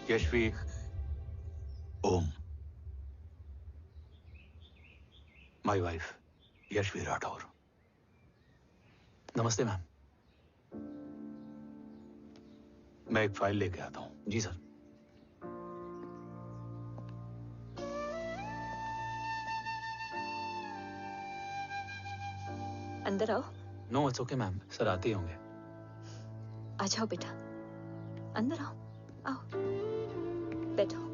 Yashvi, Om, my wife Yashvi Rathore. नमस्ते मैम। मैं एक फाइल लेके आता हूं। जी सर। अंदर आओ। No it's okay ma'am, sir आते ही होंगे। आ जाओ बेटा, अंदर आओ। आओ, बैठो।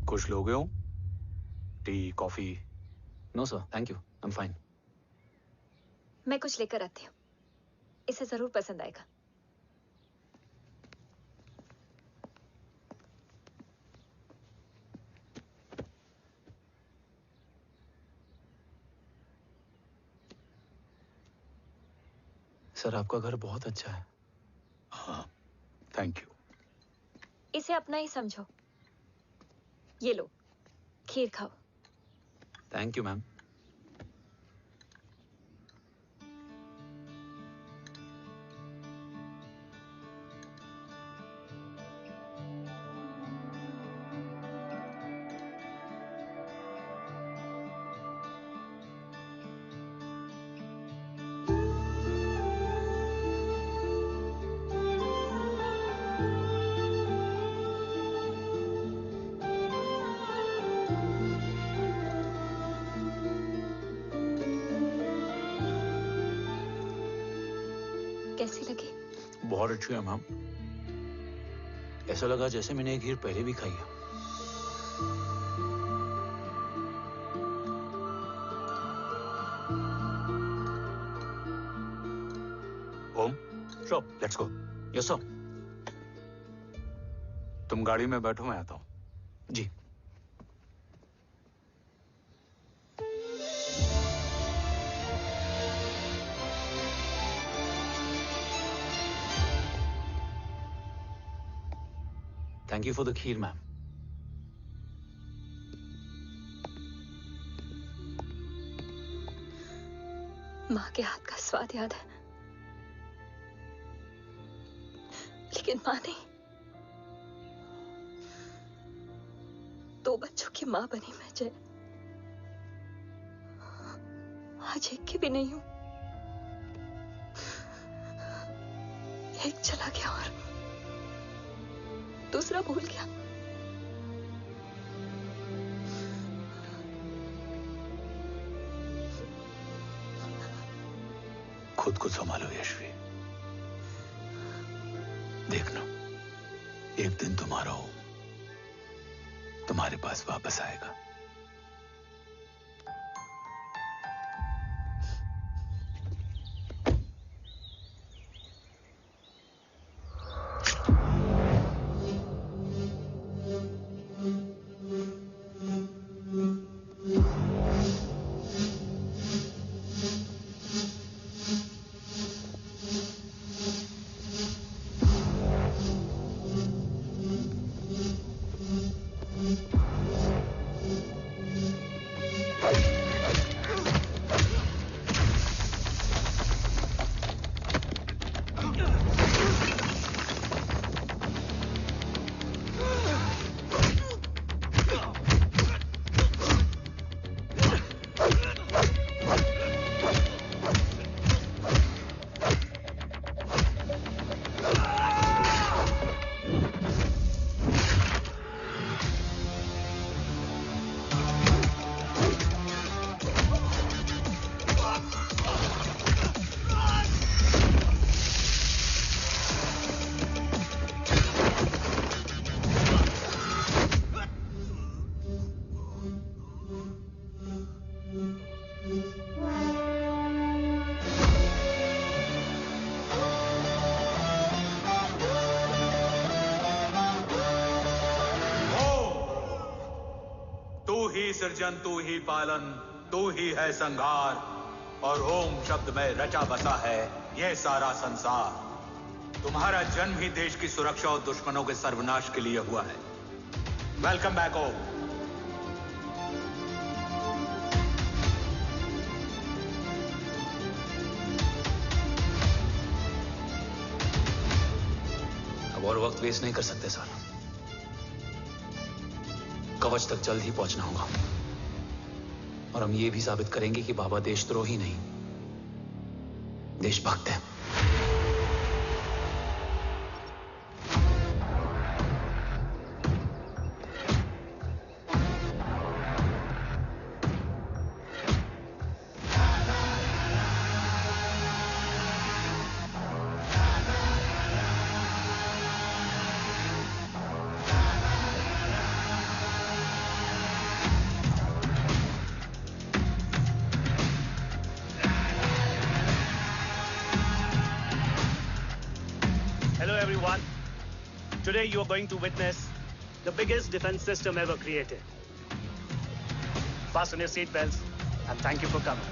कुछ लोगे हो? Tea, coffee? No sir, thank you, I am fine. मैं कुछ लेकर आती हूँ, इसे जरूर पसंद आएगा। सर आपका घर बहुत अच्छा है। हाँ, थैंक यू। इसे अपना ही समझो। ये लो, खीर खाओ। Thank you ma'am. कैसी लगी? बहुत अच्छी है मैम। ऐसा लगा जैसे मैंने एक खीर पहले भी खाई है। ओम, चलो लेट्स गो। Yes sir. तुम गाड़ी में बैठो, मैं आता हूं। जी। Thank you for the kheer, ma'am. माँ के हाथ का स्वाद याद है, लेकिन माँ नहीं। 2 बच्चों की माँ बनी मैं जय, आज एक की भी नहीं हूं। एक चला गया और दूसरा भूल गया। खुद को संभालो यशवी। देखना, एक दिन तुम्हारा हो तुम्हारे पास वापस आएगा। सृजन तू ही पालन, तू ही है संहार, और ओम शब्द में रचा बसा है ये सारा संसार। तुम्हारा जन्म ही देश की सुरक्षा और दुश्मनों के सर्वनाश के लिए हुआ है। वेलकम बैक ओम। अब और वक्त वेस्ट नहीं कर सकते सर। कवच तक जल्द ही पहुंचना होगा और हम ये भी साबित करेंगे कि बाबा देशद्रोही नहीं, देशभक्त है। Today you are going to witness the biggest defense system ever created. Fasten your seat belts and thank you for coming.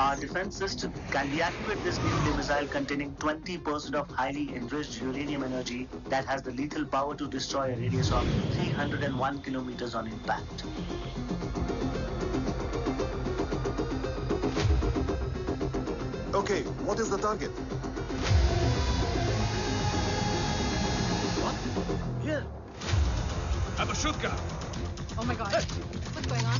Our defense system can deactivate this nuclear missile containing 20% of highly enriched uranium energy that has the lethal power to destroy a radius of 301 kilometers on impact. Okay, what is the target? What? Here. I'm a shotgun. Oh my God. What's going on?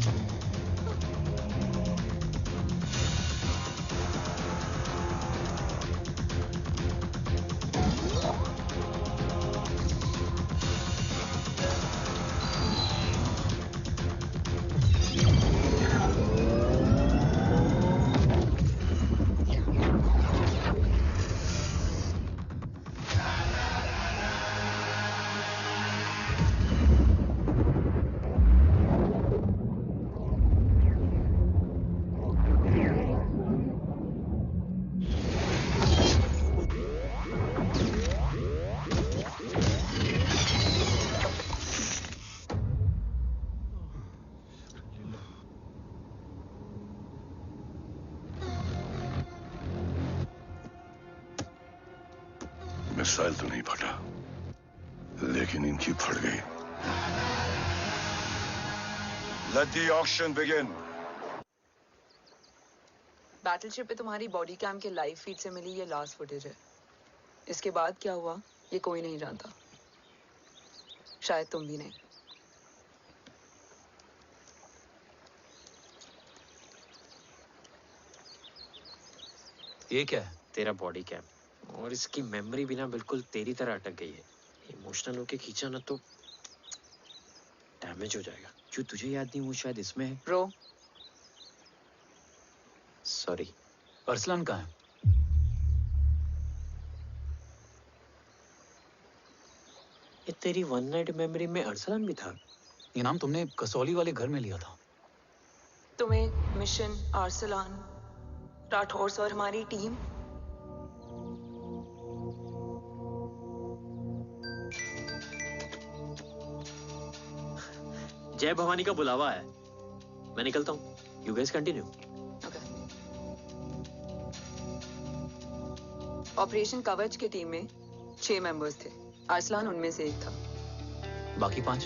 Missile तो नहीं फटा, लेकिन इनकी फट गई। Let the auction begin. Battleship पे तुम्हारी body cam के लाइव फीड से मिली ये लास्ट फुटेज है। इसके बाद क्या हुआ ये कोई नहीं जानता, शायद तुम भी नहीं। ये क्या है? तेरा बॉडी कैम, और इसकी मेमोरी भी ना बिल्कुल तेरी तरह अटक गई है। इमोशनल होके खींचा ना तो डैमेज हो जाएगा। जो तुझे याद नहीं वो शायद इसमें है। Bro sorry. अरसलान कहाँ है? ये तेरी वन नाइट मेमोरी में अरसलान भी था? ये नाम तुमने कसौली वाले घर में लिया था। तुम्हें मिशन, अरसलान, राठौर और हमारी टीम। जय भवानी का बुलावा है, मैं निकलता हूँ। You guys continue. ऑपरेशन कवच की टीम में 6 मेंबर्स थे, अरसलान उनमें से एक था। बाकी 5?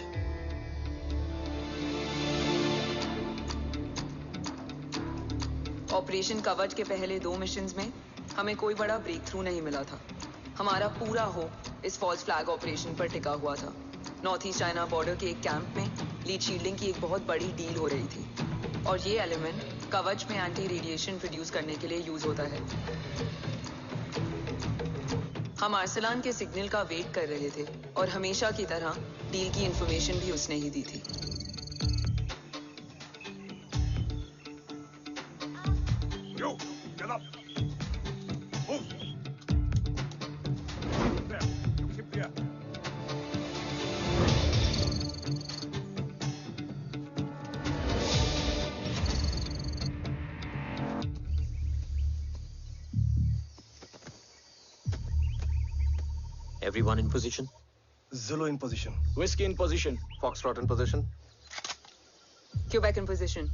ऑपरेशन कवच के पहले 2 मिशंस में हमें कोई बड़ा ब्रेक थ्रू नहीं मिला था। हमारा पूरा होप इस फॉल्स फ्लैग ऑपरेशन पर टिका हुआ था। नॉर्थ ईस्ट चाइना बॉर्डर के एक कैंप में लीड शील्डिंग की एक बहुत बड़ी डील हो रही थी और ये एलिमेंट कवच में एंटी रेडिएशन प्रोड्यूस करने के लिए यूज होता है। हम अरसलान के सिग्नल का वेट कर रहे थे और हमेशा की तरह डील की इंफॉर्मेशन भी उसने ही दी थी। Yo, get up. Move. There. You keep there. Everyone in position? Zulu in position. Whiskey in position. Foxtrot in position. Quebec in position.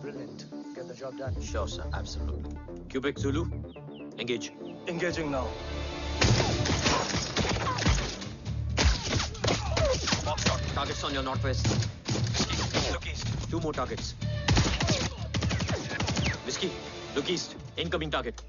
Brilliant. Get the job done. Sure, sir. Absolutely. Quebec Zulu, engage. Engaging now. Foxtrot, targets on your northwest. Look east. 2 more targets. Whiskey, look east. Incoming target.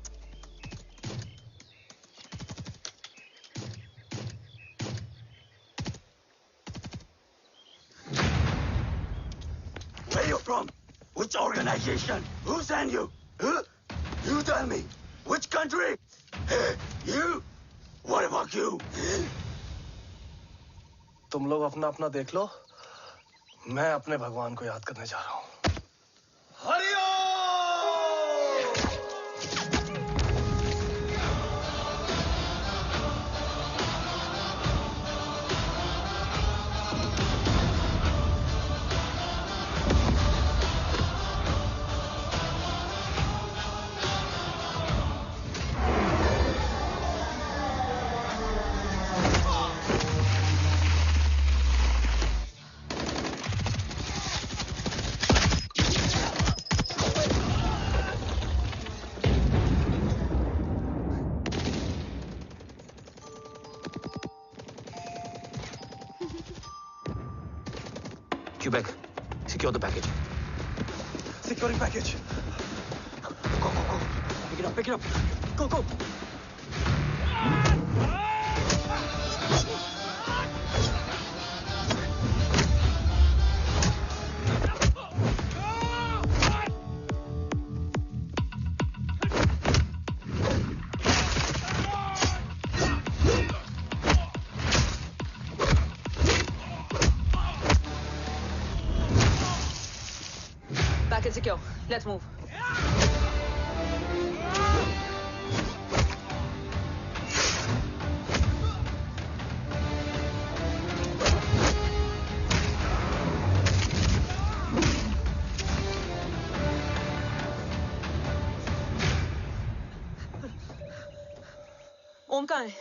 Where you from? Which organization? Who sent you? Huh? You tell me. Which country? You? What about you? तुम लोग अपना अपना देख लो. मैं अपने भगवान को याद करने जा रहा हूँ. Quebec, secure the package. Securing package. Go, go, go. Pick it up, pick it up. Go, go. Package secure. Let's move. ओम कहाँ है?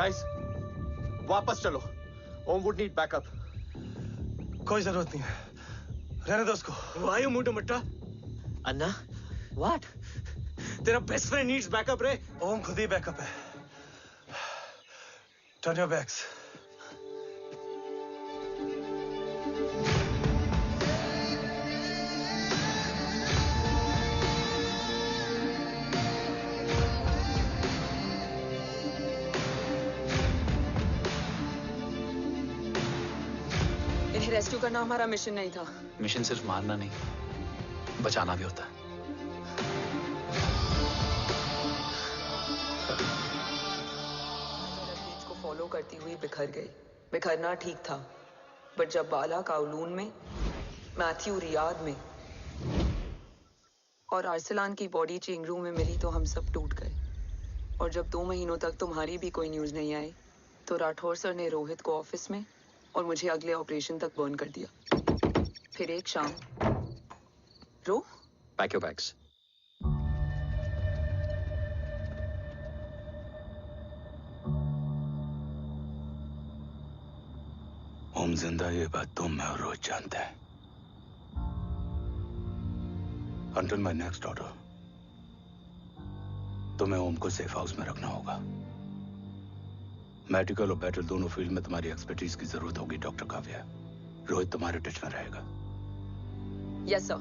Guys, वापस चलो. ओम would need backup. कोई जरूरत नहीं है. रहने दो उसको. Why you moved to Mutta? Anna, what? तेरा best friend needs backup रे. ओम खुद ही backup है. Turn your backs. इन्हें रेस्क्यू करना हमारा मिशन नहीं था. मिशन सिर्फ मारना नहीं, बचाना भी होता है. को फॉलो करती हुई बिखर गई. बिखरना ठीक था, बट जब बाला काउलून में, मैथ्यू रियाद में और आर्सलान की बॉडी चेंज रूम में मिली तो हम सब टूट गए. और जब 2 महीनों तक तुम्हारी भी कोई न्यूज नहीं आई तो राठौर सर ने रोहित को ऑफिस में और मुझे अगले ऑपरेशन तक बर्न कर दिया. फिर एक शाम रो पैक योर बैग्स. ओम जिंदा, ये बात तुम मैं और रोज जानते हैं. Until my next order, तुम्हें ओम को सेफ हाउस में रखना होगा. मेडिकल और बैटल दोनों फील्ड में तुम्हारी एक्सपर्टीज की जरूरत होगी डॉक्टर काव्या. रोहित तुम्हारे टच में रहेगा. Yes sir.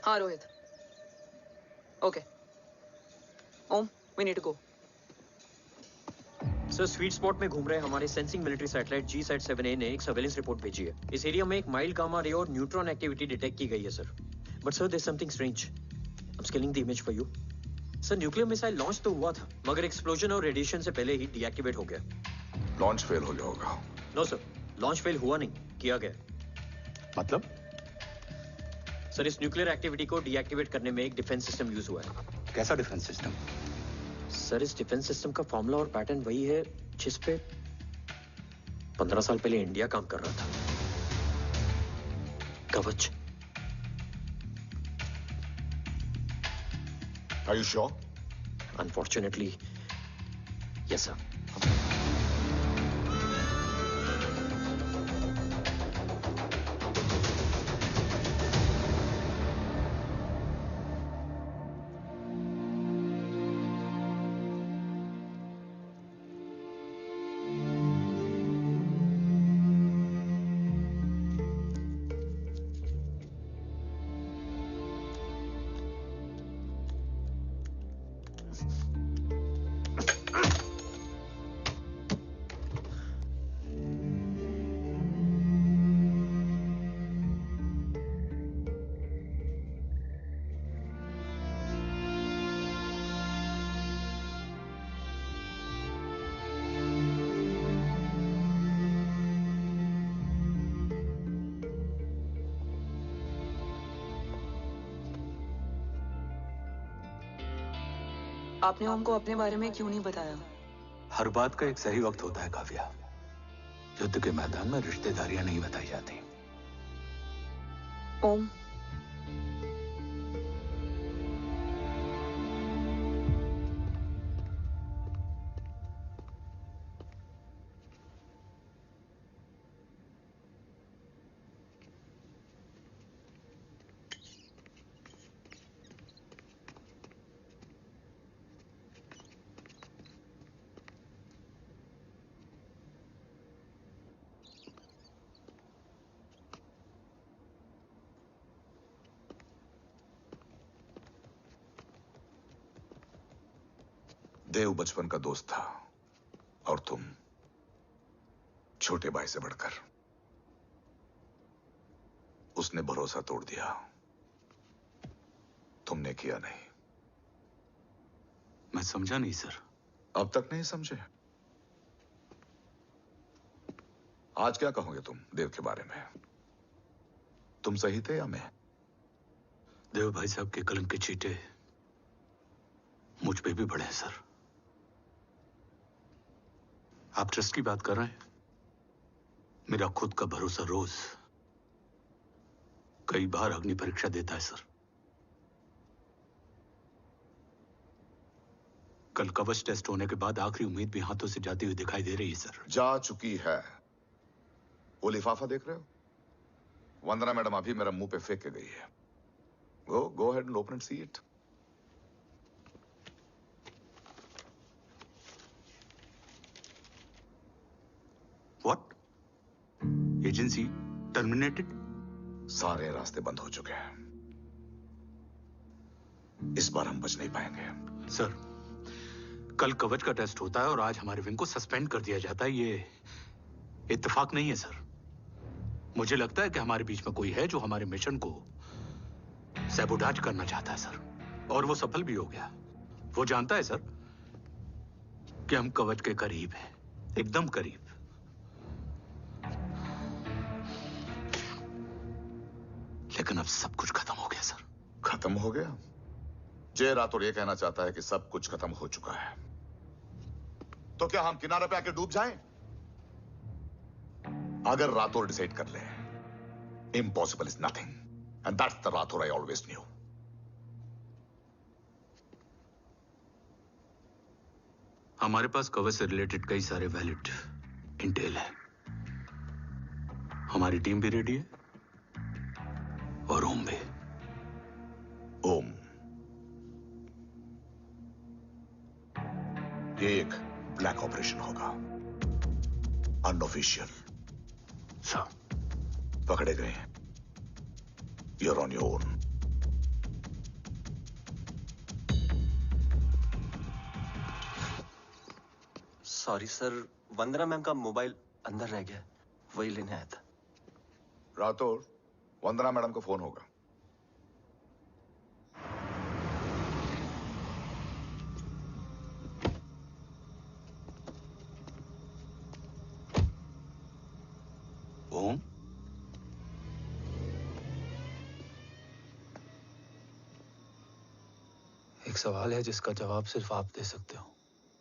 हाँ Rohit. Okay. Om, we need to go. Sir sweet spot में घूम रहे हमारे सेंसिंग मिलिट्री सैटेलाइट GSAT-7A ने एक सर्वेलेंस रिपोर्ट भेजी है। इस एरिया में एक माइल्ड गामा रे और न्यूट्रॉन एक्टिविटी डिटेक्ट की गई है sir. But sir there is something strange. I am scaling the image for you. Sir nuclear missile launch तो हुआ था मगर एक्सप्लोजन और रेडिएशन से पहले ही डीएक्टिवेट हो गया। लॉन्च फेल हो गया होगा। नो सर, लॉन्च फेल हुआ नहीं, किया गया। मतलब? सर इस न्यूक्लियर एक्टिविटी को डीएक्टिवेट करने में एक डिफेंस सिस्टम यूज हुआ है। कैसा डिफेंस सिस्टम? सर इस डिफेंस सिस्टम का फॉर्मूला और पैटर्न वही है जिस पे 15 साल पहले इंडिया काम कर रहा था। कवच। Are you sure? Unfortunately, yes sir. आपने ओम को अपने बारे में क्यों नहीं बताया? हर बात का एक सही वक्त होता है काव्या। युद्ध के मैदान में रिश्तेदारियां नहीं बताई जाती। ओम, देव बचपन का दोस्त था और तुम छोटे भाई से बढ़कर। उसने भरोसा तोड़ दिया, तुमने किया नहीं। मैं समझा नहीं सर। अब तक नहीं समझे? आज क्या कहोगे तुम देव के बारे में? तुम सही थे या मैं? देव भाई साहब के कलंक के चीटे मुझ पे भी पड़े हैं सर। आप ट्रस्ट की बात कर रहे हैं? मेरा खुद का भरोसा रोज कई बार अग्नि परीक्षा देता है सर। कल कवच टेस्ट होने के बाद आखिरी उम्मीद भी हाथों से जाती हुई दिखाई दे रही है सर। जा चुकी है। वो लिफाफा देख रहे हो? वंदना मैडम अभी मेरा मुंह पे फेंक के गई है। गो ahead and open and see it. What? Agency terminated? सारे रास्ते बंद हो चुके हैं। इस बार हम बच नहीं पाएंगे। सर, कल कवच का टेस्ट होता है और आज हमारे विंग को सस्पेंड कर दिया जाता है। ये इत्तेफाक नहीं है सर। मुझे लगता है कि हमारे बीच में कोई है जो हमारे मिशन को सैबोटाज करना चाहता है सर, और वो सफल भी हो गया। वो जानता है सर कि हम कवच के करीब हैं, एकदम करीब। लेकिन अब सब कुछ खत्म हो गया सर। खत्म हो गया? जय राठौर ये कहना चाहता है कि सब कुछ खत्म हो चुका है। तो क्या हम किनारे पे आके डूब जाएं? अगर राठौर डिसाइड कर ले, impossible is nothing, and that's the Rathore I always new. हमारे पास कवच से रिलेटेड कई सारे वैलिड इंटेल है। हमारी टीम भी रेडी है और ओम भी। ओम, ये एक ब्लैक ऑपरेशन होगा, अनऑफिशियल। सर, पकड़े गए, you're on your own. Sorry sir, Vandana ma'am का मोबाइल अंदर रह गया, वही लेने आया था। राठौर, वंदना मैडम को फोन होगा। ओम, एक सवाल है जिसका जवाब सिर्फ आप दे सकते हो।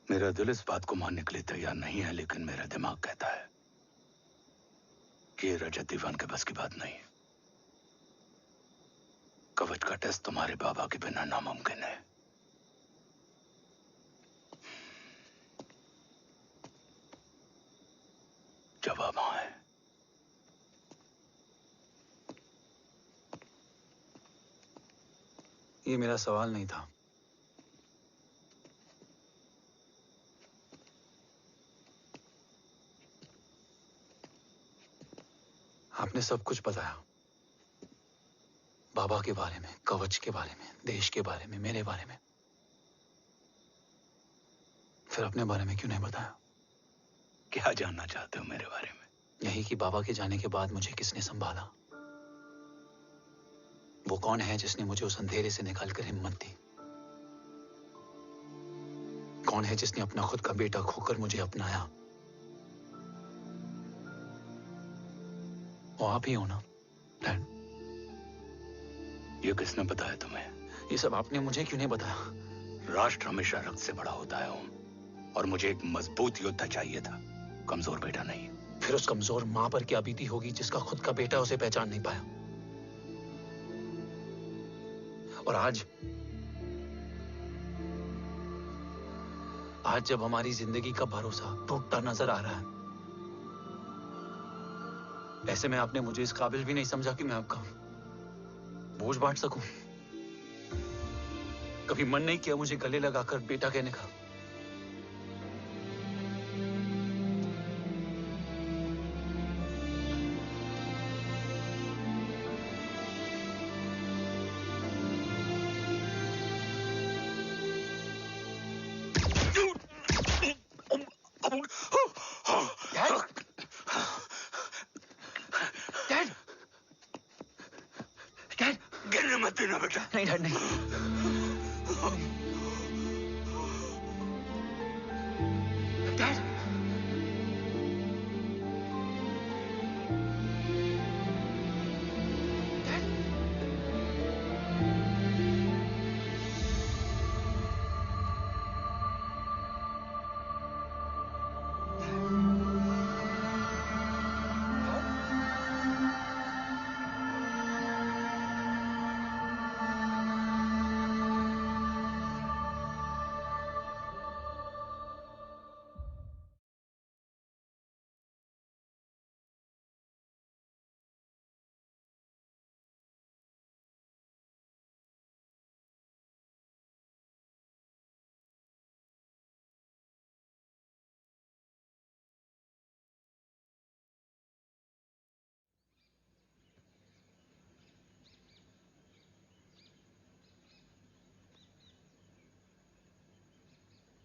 मेरा दिल इस बात को मानने के लिए तैयार नहीं है, लेकिन मेरा दिमाग कहता है कि ये रजत दीवान के बस की बात नहीं है। कवच का टेस्ट तुम्हारे बाबा के बिना नामुमकिन है। जवाब हाँ है। ये मेरा सवाल नहीं था। आपने सब कुछ बताया, बाबा के बारे में, कवच के बारे में, देश के बारे में, मेरे बारे में। फिर अपने बारे में क्यों नहीं बताया? क्या जानना चाहते हो मेरे बारे में? यही कि बाबा के जाने के बाद मुझे किसने संभाला? वो कौन है जिसने मुझे उस अंधेरे से निकालकर हिम्मत दी? कौन है जिसने अपना खुद का बेटा खोकर मुझे अपनाया? वो आप ही हो ना, डैड? ये किसने बताया तुम्हें? ये सब आपने मुझे क्यों नहीं बताया? राष्ट्र हमेशा रक्त से बड़ा होता है ओम, और मुझे एक मजबूत योद्धा चाहिए था, कमजोर बेटा नहीं। फिर उस कमजोर मां पर क्या बीती होगी जिसका खुद का बेटा उसे पहचान नहीं पाया? और आज जब हमारी जिंदगी का भरोसा टूटता नजर आ रहा है, ऐसे में आपने मुझे इस काबिल भी नहीं समझा कि मैं आपका बोझ बांट सकूं। कभी मन नहीं किया मुझे गले लगाकर बेटा कहने का? नहीं डैड, नहीं। डैड,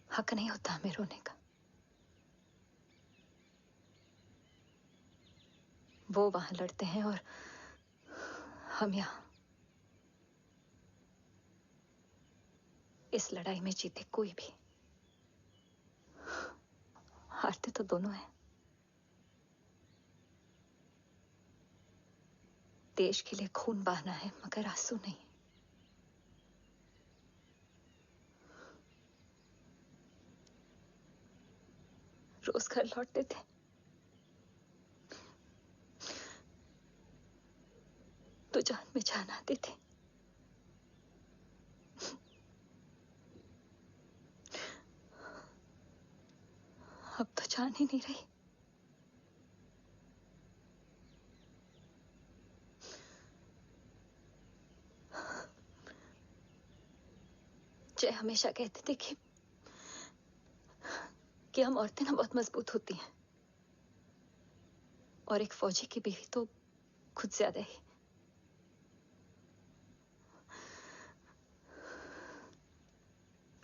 हक नहीं होता हमें रोने का। वो वहां लड़ते हैं और हम यहां। इस लड़ाई में जीते कोई भी, हारते तो दोनों हैं। देश के लिए खून बहाना है, मगर आंसू नहीं। रोज घर लौटते थे, तो जान में जान आती थी। अब तो जान ही नहीं रही। जय हमेशा कहते थे कि हम औरतें ना बहुत मजबूत होती हैं, और एक फौजी की बीवी तो खुद ज्यादा ही।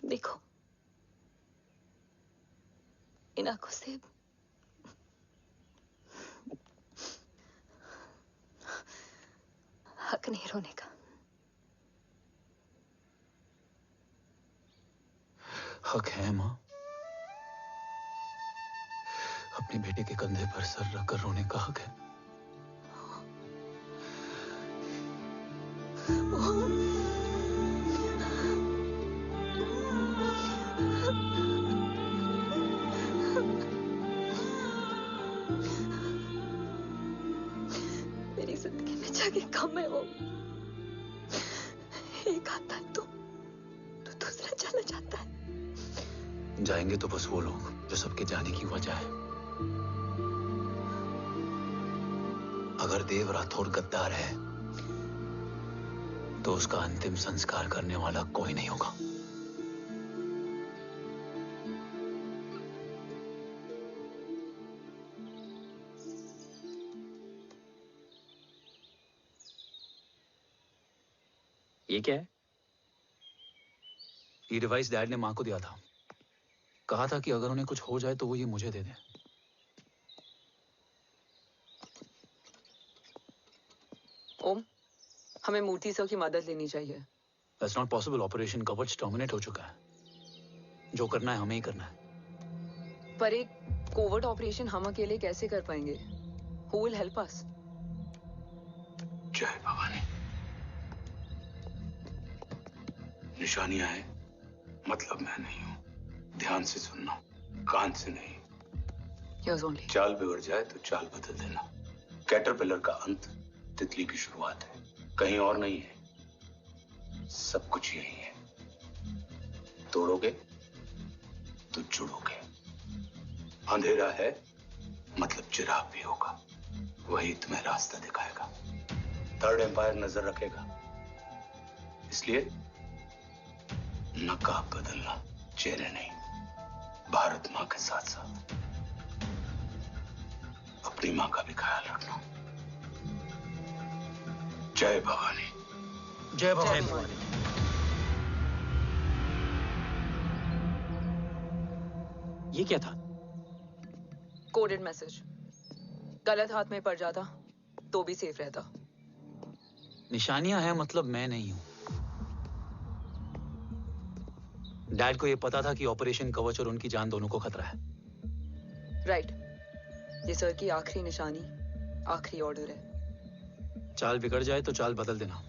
देखो, इन आंखों से हक नहीं रोने का। हक है माँ, अपने बेटे के कंधे पर सर रखकर रोने का हक है। मेरी जिंदगी में जगह कम है वो। एक आता है तो दूसरा चला जाता है। जाएंगे तो बस वो लोग जो सबके जाने की वजह है। अगर देव राठौर गद्दार है तो उसका अंतिम संस्कार करने वाला कोई नहीं होगा। ये क्या है? ये डिवाइस डैड ने मां को दिया था। कहा था कि अगर उन्हें कुछ हो जाए तो वो ये मुझे दे दें। ओम, हमें मूर्ति सर की मदद लेनी चाहिए। That's not possible. ऑपरेशन कवच टर्मिनेट हो चुका है। जो करना है हमें ही करना है। पर एक कोवर्ट ऑपरेशन हम अकेले कैसे कर पाएंगे? Who will help us? जय भवानी। निशानियां हैं, मतलब मैं नहीं हूं। ध्यान से सुनना, कान से नहीं। Yes, only. चाल बिगड़ जाए तो चाल बदल देना। कैटरपिलर का अंत तितली की शुरुआत है, कहीं और नहीं है। सब कुछ यही है। तोड़ोगे तो जुड़ोगे। अंधेरा है मतलब चिराग भी होगा, वही तुम्हें रास्ता दिखाएगा। थर्ड एम्पायर नजर रखेगा, इसलिए नकाब बदलना, चेहरे नहीं। भारत मां के साथ साथ अपनी मां का भी ख्याल रखना। जय भवानी। जय भवानी। ये क्या था? Coded message. गलत हाथ में पड़ जाता तो भी सेफ रहता। निशानियां हैं मतलब मैं नहीं हूं। डैड को ये पता था कि ऑपरेशन कवच और उनकी जान दोनों को खतरा है। राइट। ये सर की आखिरी निशानी, आखिरी ऑर्डर है। चाल बिगड़ जाए तो चाल बदल देना।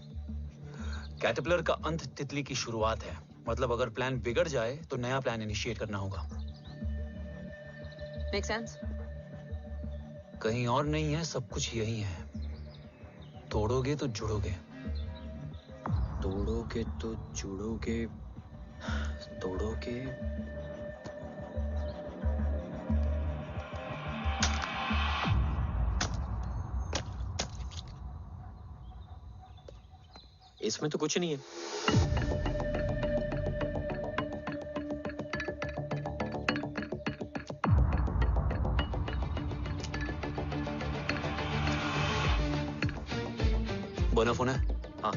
कैटरपिलर का अंत तितली की शुरुआत है, मतलब अगर प्लान बिगड़ जाए तो नया प्लान इनिशिएट करना होगा। Make sense? कहीं और नहीं है, सब कुछ यही है। तोड़ोगे तो जुड़ोगे। तोड़ोगे तो जुड़ोगे। तोड़ोगे। इसमें तो कुछ नहीं है। बोना फोन है? हाँ।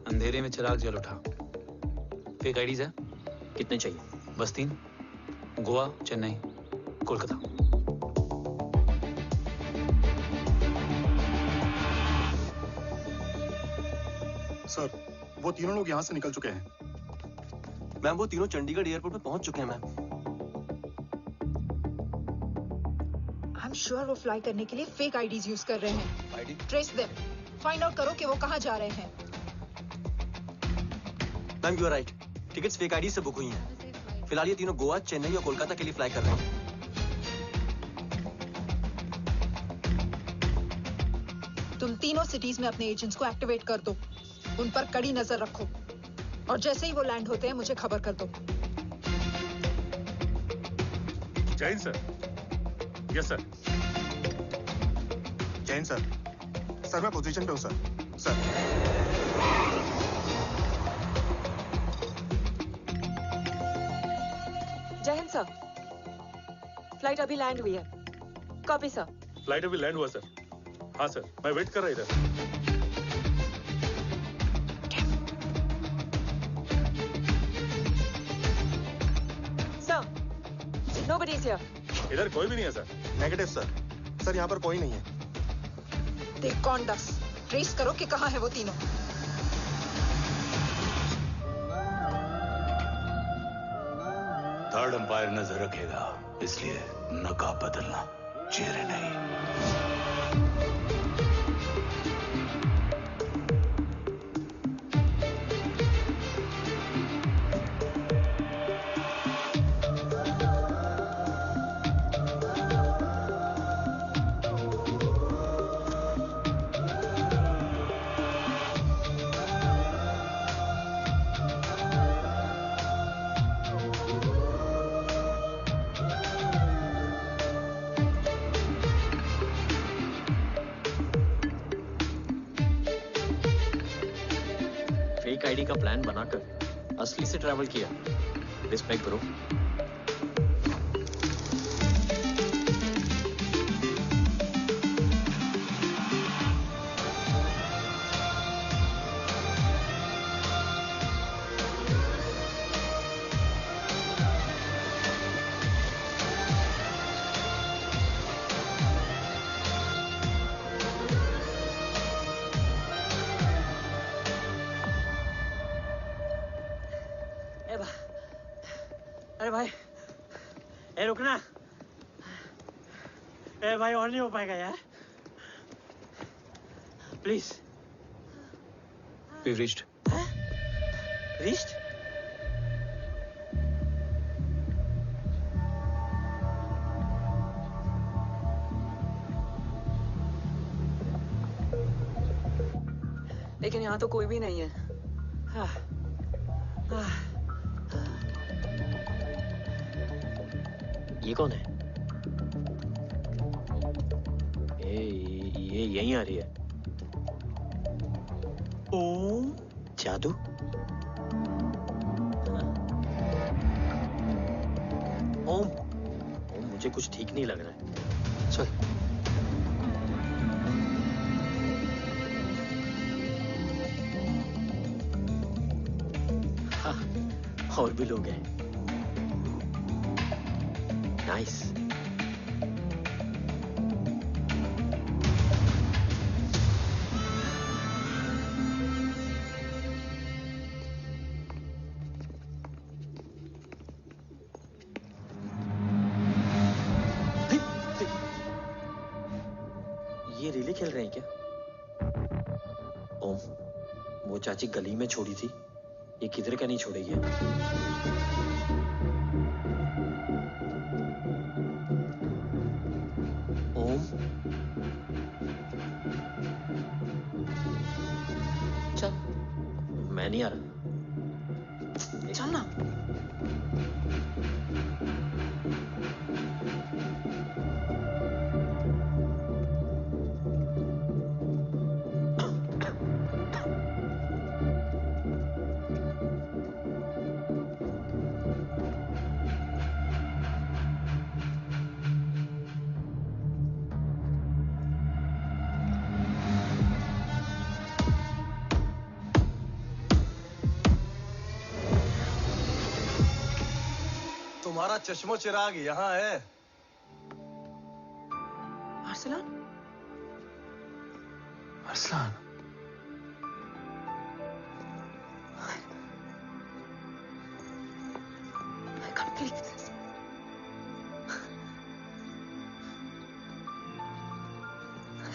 अंधेरे में चिराग जल उठा। फेक आईडीज है? कितने चाहिए? बस 3। गोवा, चेन्नई, कोलकाता। सर, वो तीनों लोग यहाँ से निकल चुके हैं। मैम, वो तीनों चंडीगढ़ एयरपोर्ट पे पहुंच चुके हैं मैम। आई एम श्योर वो फ्लाई करने के लिए फेक आईडीज यूज कर रहे हैं। ID? Trace them, find out करो कि वो कहाँ जा रहे हैं। Ma'am, you are right. Tickets fake ID से बुक हुई हैं। फिलहाल ये तीनों गोवा, चेन्नई और कोलकाता के लिए फ्लाई कर रहे हैं। तुम तीनों सिटीज में अपने एजेंट्स को एक्टिवेट कर दो। उन पर कड़ी नजर रखो और जैसे ही वो लैंड होते हैं मुझे खबर कर दो। Jain sir. Yes sir. Jain sir. Sir मैं पोजीशन पे हूँ सर। सर। जय हिंद सर। फ्लाइट अभी लैंड हुई है। Copy sir. फ्लाइट अभी लैंड हुआ सर। हाँ सर, मैं वेट कर रहा इधर। Nobody is here. इधर कोई भी नहीं है सर। Negative sir. सर यहाँ पर कोई नहीं है। देख कॉन्डक्स, ट्रेस करो कि कहाँ है वो तीनों। थर्ड अंपायर नजर रखेगा, इसलिए नकाब बदलना, चेहरे नहीं। आईडी का प्लान बनाकर असली से ट्रैवल किया। Respect bro. रुकना। ए भाई और नहीं हो पाएगा यार। प्लीज। We've reached. Reached? लेकिन यहाँ तो कोई भी नहीं है। ये कौन है? ये यहीं आ रही है। ओम जादू? ओम मुझे कुछ ठीक नहीं लग रहा है। चल। हाँ, और भी लोग हैं। नाइस। ये रिले खेल रहे हैं क्या? ओम, वो चाची गली में छोड़ी थी, ये किधर का नहीं छोड़ेगी। ओम, चल। मैं नहीं आ रहा। चल ना। तुम्हारा चश्मो चिराग यहाँ है। Arsalan? Arsalan? I can't believe this.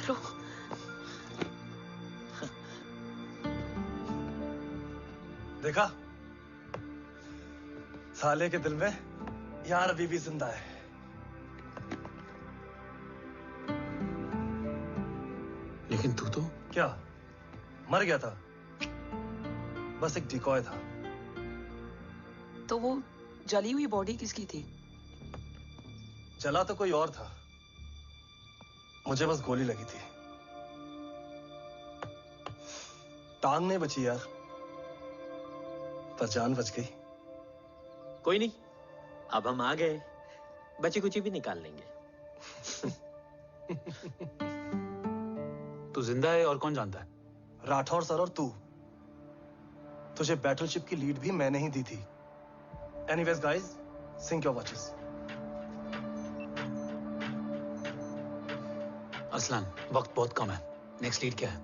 रो। देखा? साले के दिल में यार अभी भी जिंदा है। लेकिन तू तो क्या मर गया था? बस एक डिकॉय था। तो वो जली हुई बॉडी किसकी थी? जला तो कोई और था, मुझे बस गोली लगी थी। टांग नहीं बची यार, पर जान बच गई। कोई नहीं, अब हम आ गए, बची कुची भी निकाल लेंगे। तू जिंदा है और कौन जानता है? राठौर सर और तू। तुझे बैटलशिप की लीड भी मैंने ही दी थी। Anyways guys, sync your watches. Aslan, वक्त बहुत कम है। नेक्स्ट लीड क्या है?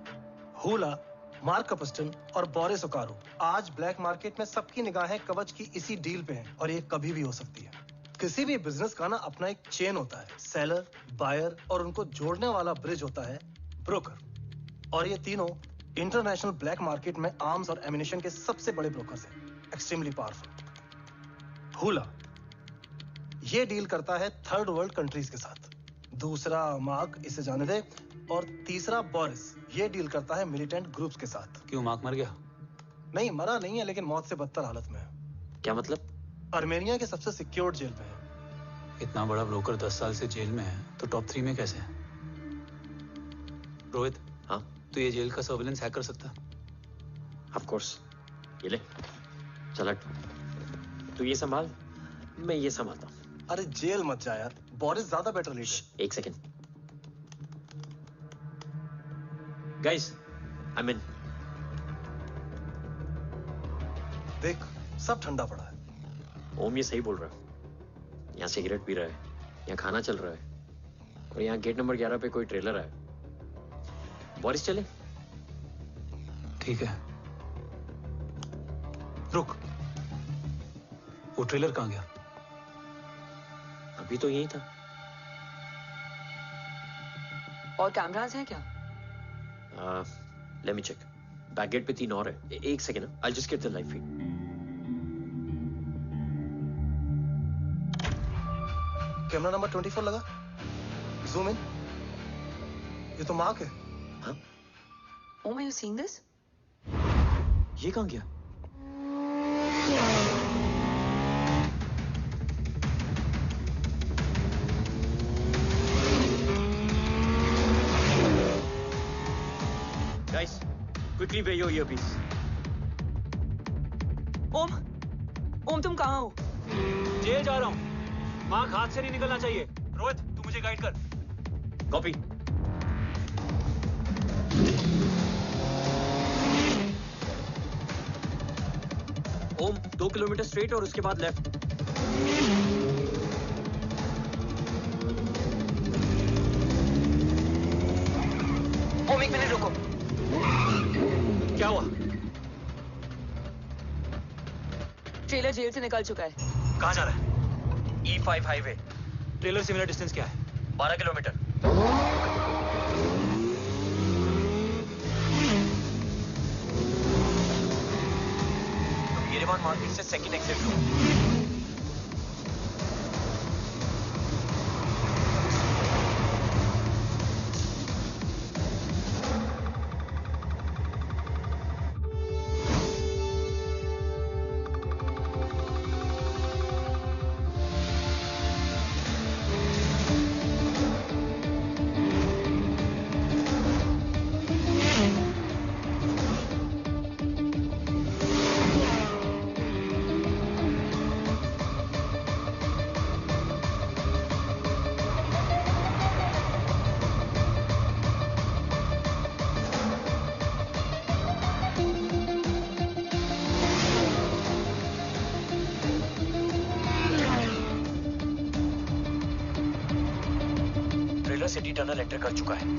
हुला, मार्क कपस्टन और बोरिस ओकारो। आज ब्लैक मार्केट में सबकी निगाहें कवच की इसी डील पे हैं और ये कभी भी हो सकती है। किसी भी बिजनेस का ना अपना एक चेन होता है, सेलर, बायर और उनको जोड़ने वाला ब्रिज होता है ब्रोकर। और ये तीनों इंटरनेशनल ब्लैक मार्केट में आर्म्स और एमिनेशन के सबसे बड़े ब्रोकर्स हैं, एक्सट्रीमली पावरफुल। हुला ये डील करता है थर्ड वर्ल्ड कंट्रीज के साथ। दूसरा मार्क, इसे जाने दे। और तीसरा बोरिस, ये डील करता है मिलिटेंट ग्रुप्स के साथ। क्यों, मार्क मर गया? नहीं, मरा नहीं है, लेकिन मौत से बदतर हालत में है। क्या मतलब? आर्मेनिया के सबसे सिक्योर्ड जेल में है। इतना बड़ा ब्रोकर 10 साल से जेल में है तो टॉप 3 में कैसे है? रोहित, हाँ, तो ये जेल का सर्विलेंस हैक कर सकता है? Of course. ये ले, चल हट। तू ये संभाल, मैं ये संभालता हूँ। अरे जेल मत जा यार, बोरिस ज्यादा बेटर लीडर। एक सेकेंड गाइस, आई मीन। देख, सब ठंडा पड़ा है। ओम ये सही बोल रहा है। यहाँ सिगरेट पी रहा है, यहाँ खाना चल रहा है, और यहाँ गेट नंबर 11 पे कोई ट्रेलर है। बोरिस चले? ठीक है। रुक, वो ट्रेलर कहाँ गया? अभी तो यही था। और कैमरास हैं क्या? Let me check. Back gate पे 3 और है। एक second, I just get the live feed. Camera number 24 लगा। Zoom in. ये तो मार्क है। हाँ? Om, are you seeing this? ये कहाँ गया? Guys, quickly wear your earpiece. ओम, तुम कहाँ हो? जेल जा रहा हूँ। मार्क हाथ से नहीं निकलना चाहिए। रोहित, तू मुझे गाइड कर। कॉपी। ओम, 2 किलोमीटर स्ट्रेट और उसके बाद लेफ्ट। ओम, 1 मिनट रुको। क्या हुआ? ट्रेलर जेल से निकल चुका है। कहाँ जा रहा है? E5 highway. ट्रेलर से मेरा डिस्टेंस क्या है? 12 किलोमीटर। येरेवान मार्केट से सेकंड एक्सिट लो। सिटी टनल एंटर कर चुका है।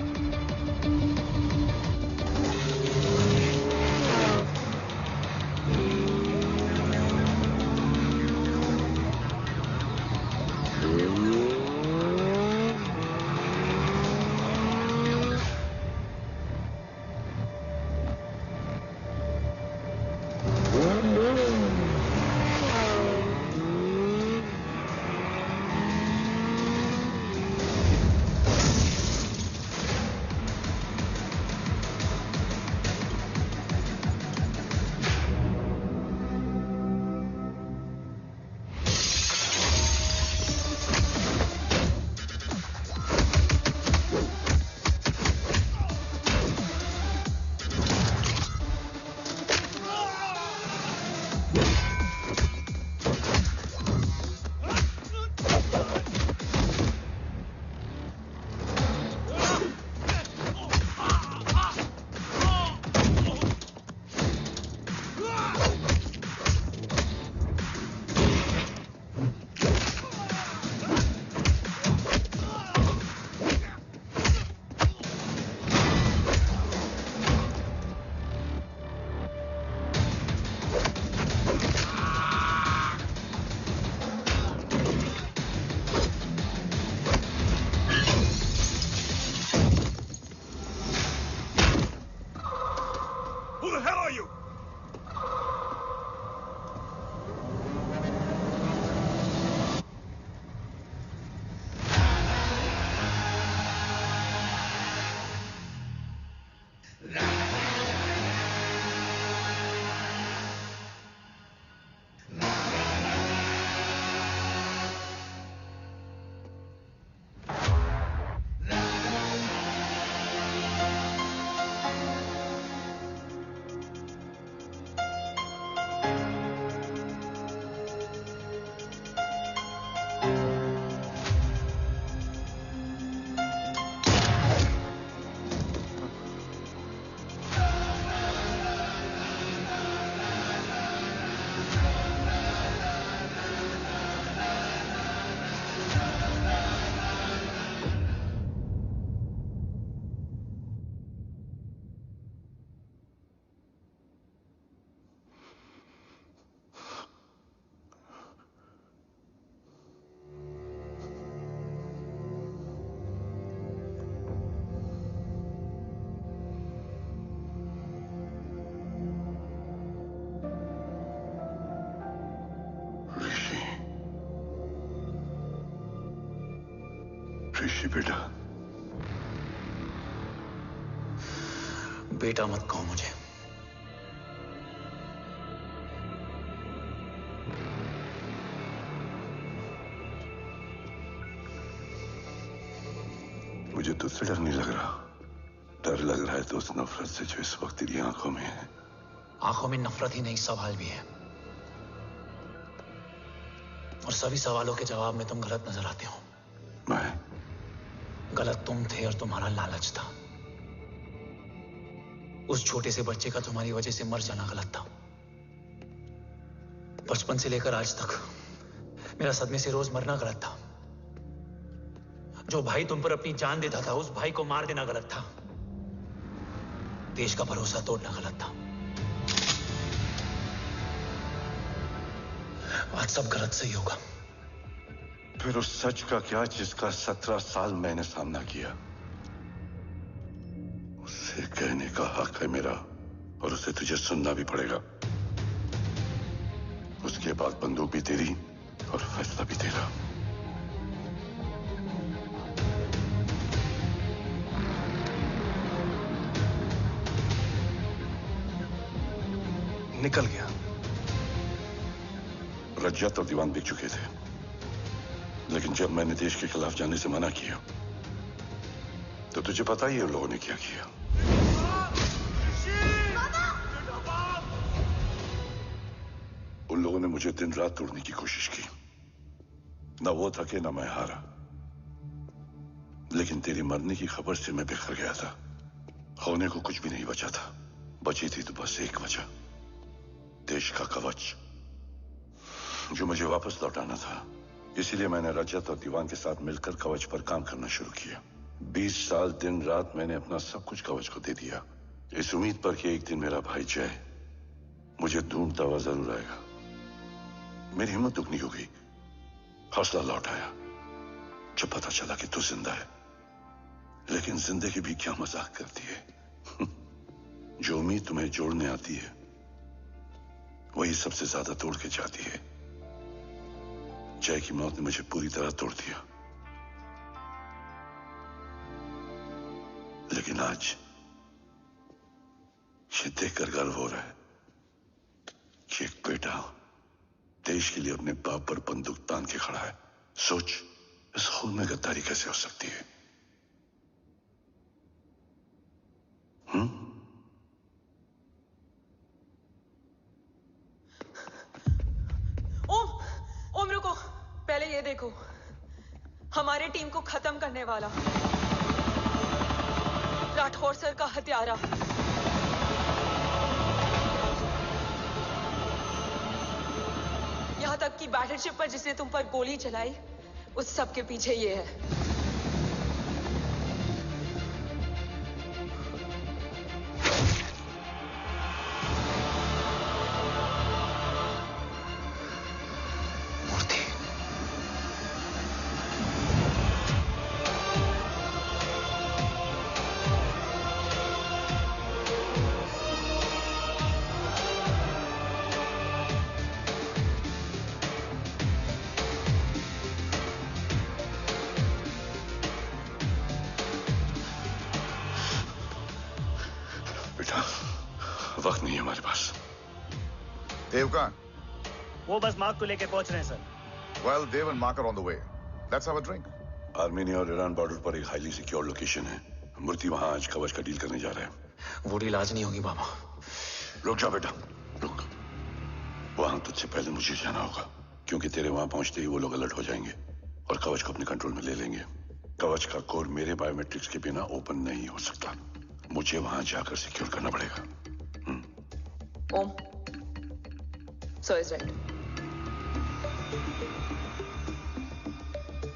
ऋषि बेटा। बेटा मत कहो मुझे। मुझे तुझसे डर नहीं लग रहा, डर लग रहा है तो उस नफरत से जो इस वक्त तेरी आंखों में है। आंखों में नफरत ही नहीं, सवाल भी है, और सभी सवालों के जवाब में तुम गलत नजर आते हो। मैं गलत तुम थे और तुम्हारा लालच था। उस छोटे से बच्चे का तुम्हारी वजह से मर जाना गलत था। बचपन से लेकर आज तक मेरा सदमे से रोज मरना गलत था। जो भाई तुम पर अपनी जान देता था, उस भाई को मार देना गलत था। देश का भरोसा तोड़ना गलत था। आज सब गलत सही होगा। फिर उस सच का क्या जिसका 17 साल मैंने सामना किया? उसे कहने का हक है मेरा, और उसे तुझे सुनना भी पड़ेगा। उसके बाद बंदूक भी तेरी और फैसला भी तेरा। निकल गया। रज्जत और दीवान बिक चुके थे, लेकिन जब मैंने देश के खिलाफ जाने से मना किया तो तुझे पता ही है उन लोगों ने क्या किया। उन लोगों ने मुझे दिन रात तोड़ने की कोशिश की। ना वो थके ना मैं हारा, लेकिन तेरी मरने की खबर से मैं बिखर गया था। होने को कुछ भी नहीं बचा था। बची थी तो बस एक वजह, देश का कवच, जो मुझे वापस लौटाना था। इसीलिए मैंने रजत और दीवान के साथ मिलकर कवच पर काम करना शुरू किया। 20 साल दिन रात मैंने अपना सब कुछ कवच को दे दिया, इस उम्मीद पर कि एक दिन मेरा भाई जय मुझे ढूंढता हुआ जरूर आएगा। मेरी हिम्मत दुगनी हो गई, हौसला लौट आया जब पता चला कि तू जिंदा है। लेकिन जिंदगी भी क्या मजाक करती है। जो उम्मीद तुम्हें जोड़ने आती है वही सबसे ज्यादा तोड़ के जाती है। जय की मौत ने मुझे पूरी तरह तोड़ दिया, लेकिन आज ये देखकर गर्व हो रहा है कि एक बेटा देश के लिए अपने बाप पर बंदूक तान के खड़ा है। सोच, इस खून में गद्दारी कैसे हो सकती है? ओम रुको, पहले ये देखो, हमारे टीम को खत्म करने वाला राठौर सर का हत्यारा। यहां तक कि बैटलशिप पर जिसने तुम पर गोली चलाई, उस सब के पीछे ये है। वक्त नहीं है हमारे पास। देव कहाँ? वो बस मार्क को लेके पहुंच रहे हैं sir. Well, Dev and Mark are on the way. Let's have a drink. Armenia और ईरान बॉर्डर पर एक हाईली सिक्योर लोकेशन है। मूर्ति वहां आज कवच का डील करने जा रहे हैं। वो डील आज नहीं होगी बाबा। रुक जा बेटा, रुक। वहां तुझसे पहले मुझे जाना होगा, क्योंकि तेरे वहां पहुंचते ही वो लोग अलर्ट हो जाएंगे और कवच को अपने कंट्रोल में ले लेंगे। कवच का कोर मेरे बायोमेट्रिक्स के बिना ओपन नहीं हो सकता। मुझे वहां जाकर सिक्योर करना पड़ेगा। ओम, सर इज राइट।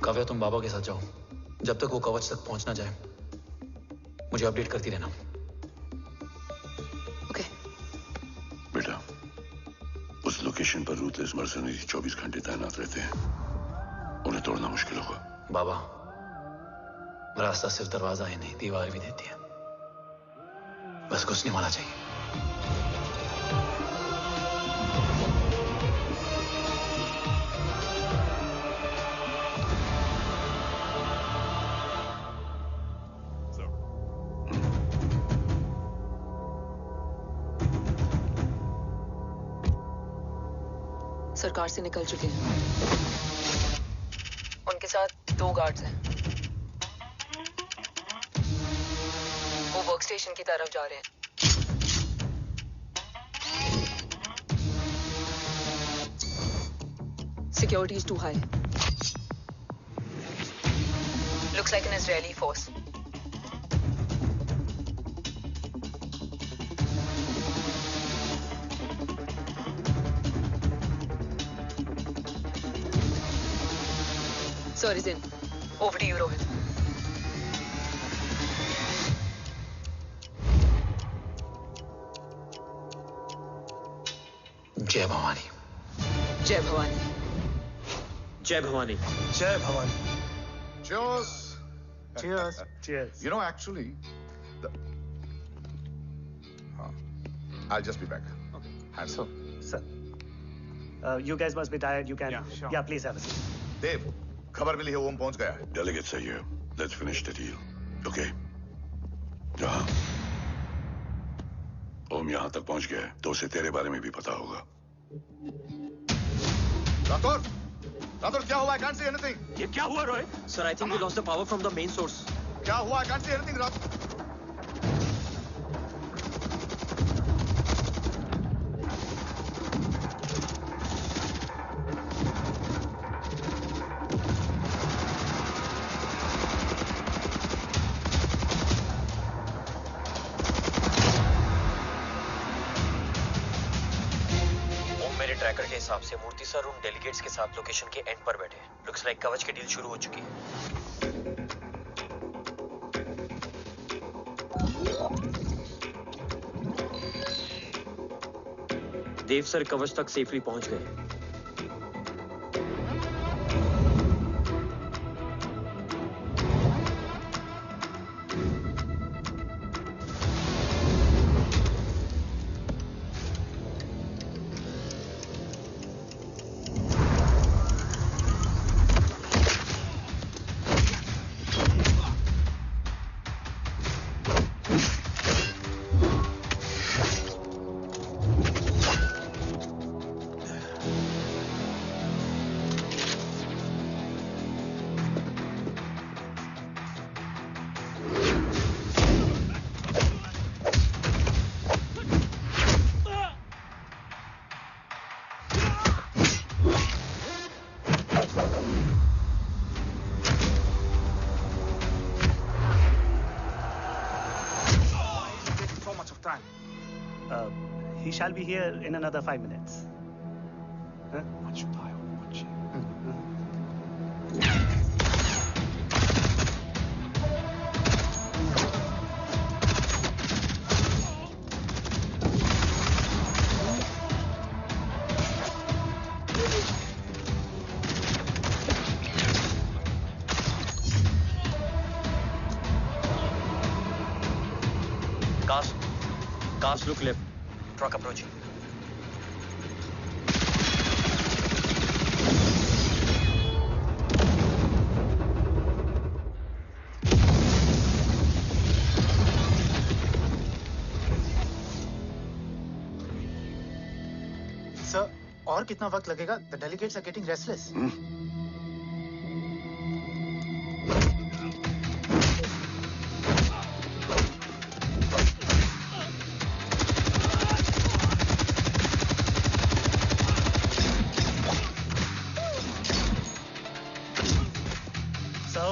काव्या, तुम बाबा के साथ जाओ। जब तक वो कवच तक पहुंच ना जाए मुझे अपडेट करती रहना। ओके। बेटा, उस लोकेशन पर रूथलेस मर्सनरी 24 घंटे तैनात रहते हैं। उन्हें तोड़ना मुश्किल होगा। बाबा, रास्ता सिर्फ दरवाजा ही नहीं, दीवार भी देती है। बस घुसने वाला चाहिए। सरकार से निकल चुके हैं। उनके साथ 2 गार्ड्स हैं। वो वर्क स्टेशन की तरफ जा रहे हैं। Security is too high. Looks like an Israeli force. Sir is in. Over to you, Rohit. जय भवानी। जय भवानी। जय भवानी। जय Bhavani. Cheers. Cheers. Cheers. You know, actually, I'll just be back. Okay. Hands So, sir, you guys must be tired. You can. Yeah, sure. Yeah, please have a seat. देव, खबर मिली है ओम पहुंच गया है। Delegates are here. Let's finish the deal. Okay? जहाँ ओम यहाँ तक पहुंच गया है तो उसे तेरे बारे में भी पता होगा। राठौर, राठौर क्या हुआ? I can't see anything. ये क्या हुआ Rohit? Sir, I think we lost the power from the main source. क्या हुआ? I can't see anything, Rathore. Tracker के हिसाब से मूर्ति सर उन डेलीगेट्स के साथ लोकेशन के एंड पर बैठे। लुक्स लाइक कवच की डील शुरू हो चुकी है। देव सर कवच तक सेफली पहुंच गए। He shall be here in another 5 minutes. Huh? Cars look left. Truck approaching. Sir, और कितना वक्त लगेगा? The delegates are getting restless.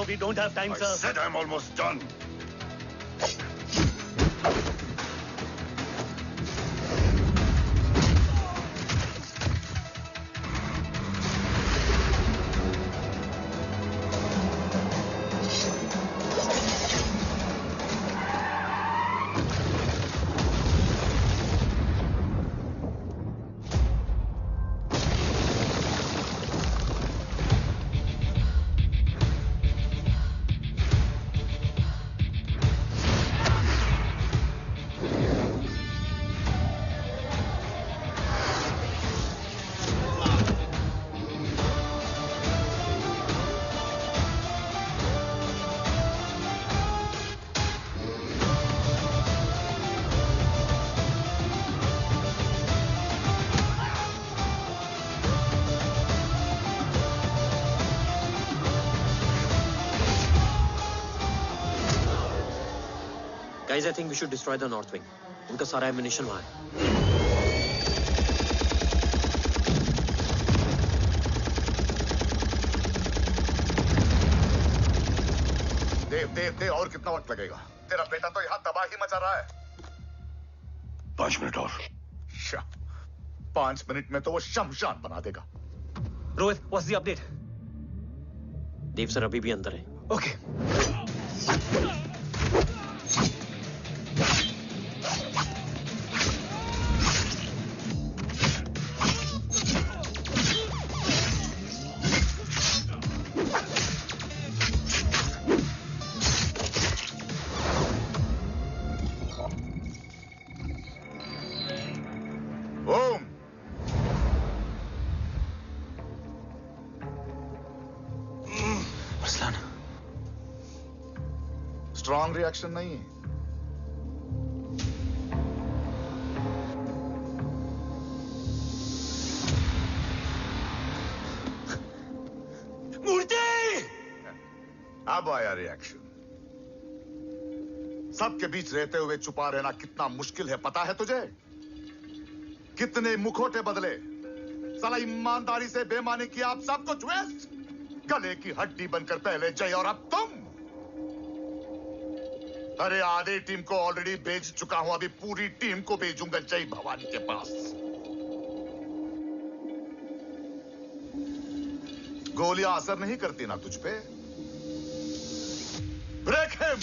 We don't have time, sir. I said I'm almost done. Guys, I think we should destroy the North Wing. उनका सारा ammunition वहाँ है. देव और कितना वक्त लगेगा? तेरा बेटा तो यहाँ तबाही मचा रहा है. 5 मिनट और. 5 मिनट में तो वो शमशान बना देगा. Rohit, what's the update? Dev sir अभी भी अंदर है. Okay. स्ट्रॉन्ग रिएक्शन नहीं है. मूर्ति! अब आया रिएक्शन. सबके बीच रहते हुए छुपा रहना कितना मुश्किल है पता है तुझे? कितने मुखौटे बदले. साला ईमानदारी से बेईमानी किया, आप सब कुछ वेस्ट. गले की हड्डी बनकर पहले जय और अब तुम. अरे आधे टीम को ऑलरेडी भेज चुका हूं, अभी पूरी टीम को भेजूंगा जय भवानी के पास. गोलियां असर नहीं करती ना तुझ पे. Break him.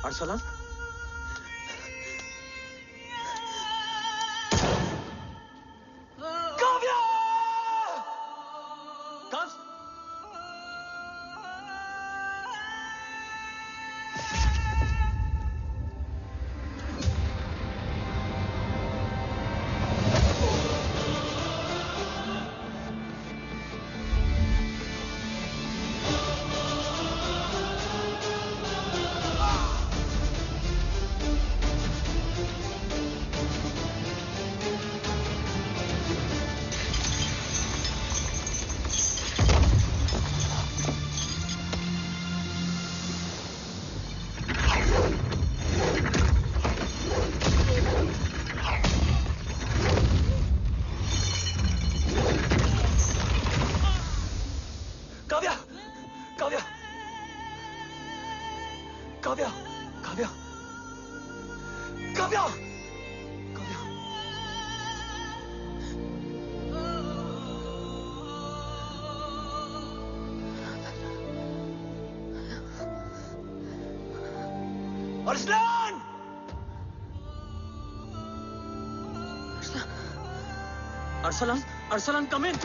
अरसलान? काव्या! कब? Arsalan, come in.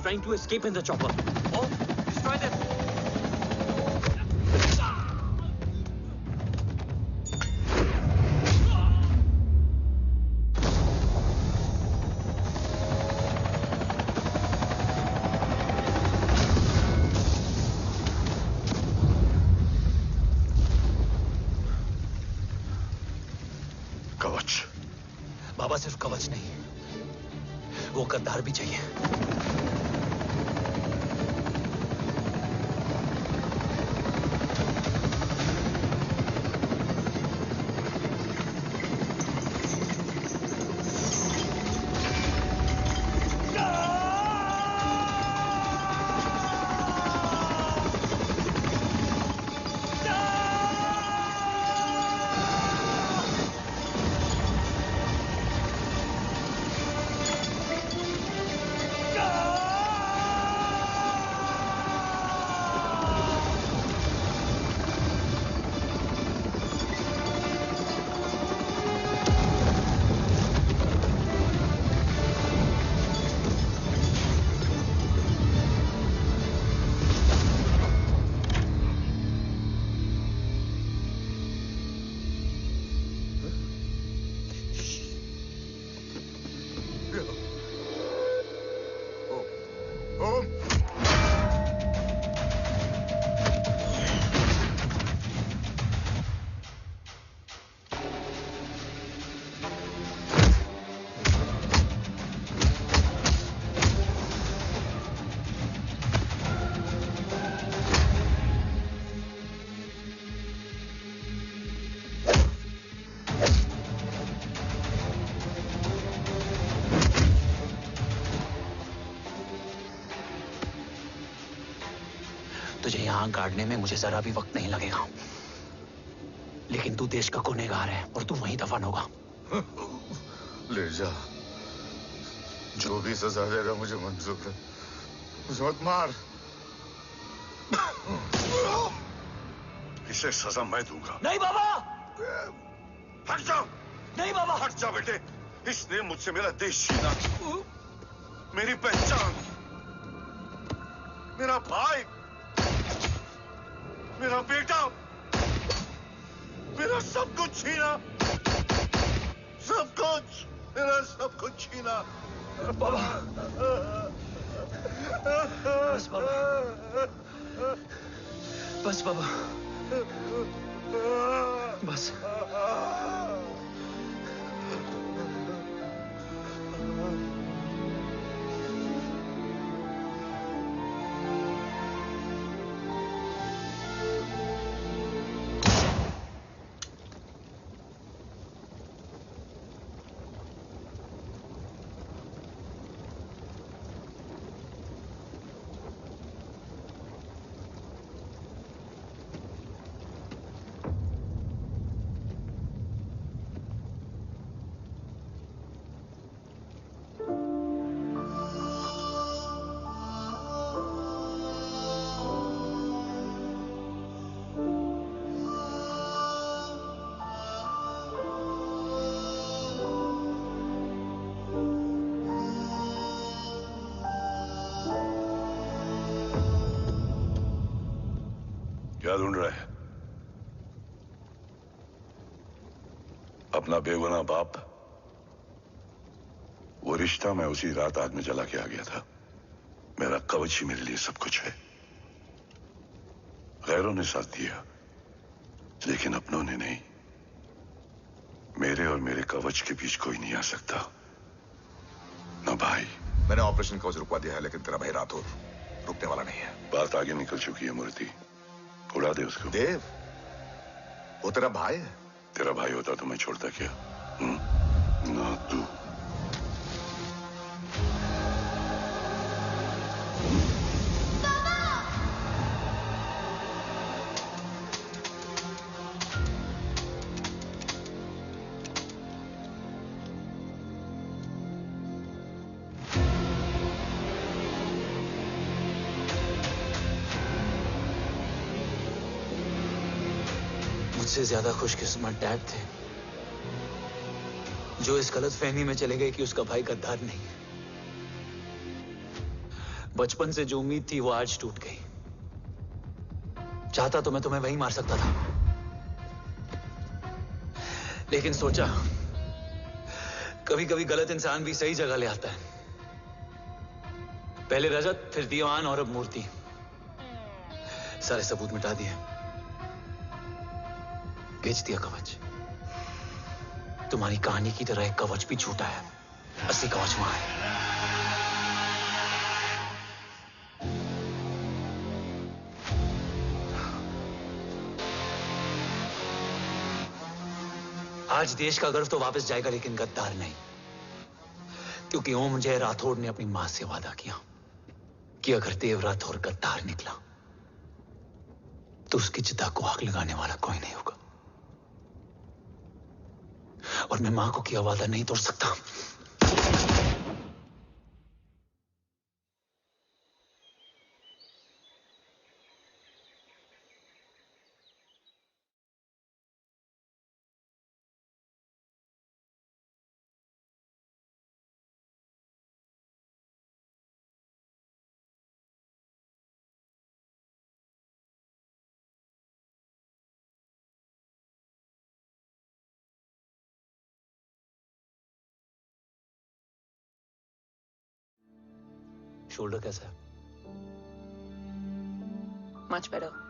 trying to escape in the chopper. Oh, destroy them. कवच। बाबा सिर्फ कवच नहीं, वो गद्दार भी चाहिए। तुझे यहां गाड़ने में मुझे जरा भी वक्त नहीं लगेगा, लेकिन तू देश का गुनहगार है और तू वहीं दफन होगा। ले जा, जो भी सजा देगा मुझे मंजूर है, मुझे मत मार। इसे सजा मैं दूंगा। नहीं बाबा, हट जाओ। नहीं बाबा, हट जा बेटे। इसने मुझसे मेरा देश छीना, मेरी पहचान, मेरा भाई, मेरा बेटा, मेरा सब कुछ छीना, सब कुछ, मेरा सब कुछ छीना। बाबा, बस बाबा, बस बाबा, बस। क्या ढूंढ रहा है? अपना बेगुनाह बाप। वो रिश्ता मैं उसी रात आग में जला के आ गया था। मेरा कवच ही मेरे लिए सब कुछ है। गैरों ने साथ दिया, लेकिन अपनों ने नहीं। मेरे और मेरे कवच के बीच कोई नहीं आ सकता। ना भाई। मैंने ऑपरेशन कवच रुकवा दिया है, लेकिन तेरा भाई राठौर रुकने वाला नहीं है। बात आगे निकल चुकी है मूर्ति, उड़ा दे उसको। देव, वो तेरा भाई है। तेरा भाई होता तो मैं छोड़ता क्या? ना तू। मुझसे ज्यादा खुशकिस्मत डैड थे, जो इस गलत फहमी में चले गए कि उसका भाई गद्दार नहीं है। बचपन से जो उम्मीद थी वो आज टूट गई। चाहता तो मैं तुम्हें वहीं मार सकता था, लेकिन सोचा कभी कभी गलत इंसान भी सही जगह ले आता है। पहले रजत, फिर दीवान और अब मूर्ति। सारे सबूत मिटा दिए, बेच दिया कवच। तुम्हारी कहानी की तरह एक कवच भी छूटा है, असली कवच वहां है। आज देश का गर्व तो वापस जाएगा, लेकिन गद्दार नहीं, क्योंकि ओम जय राठौड़ ने अपनी मां से वादा किया कि अगर देव राठौड़ गद्दार निकला तो उसकी चिता को आग लगाने वाला कोई नहीं होगा। और मैं मां को किया वादा नहीं तोड़ सकता। शोल्डर कैसा है? Much better.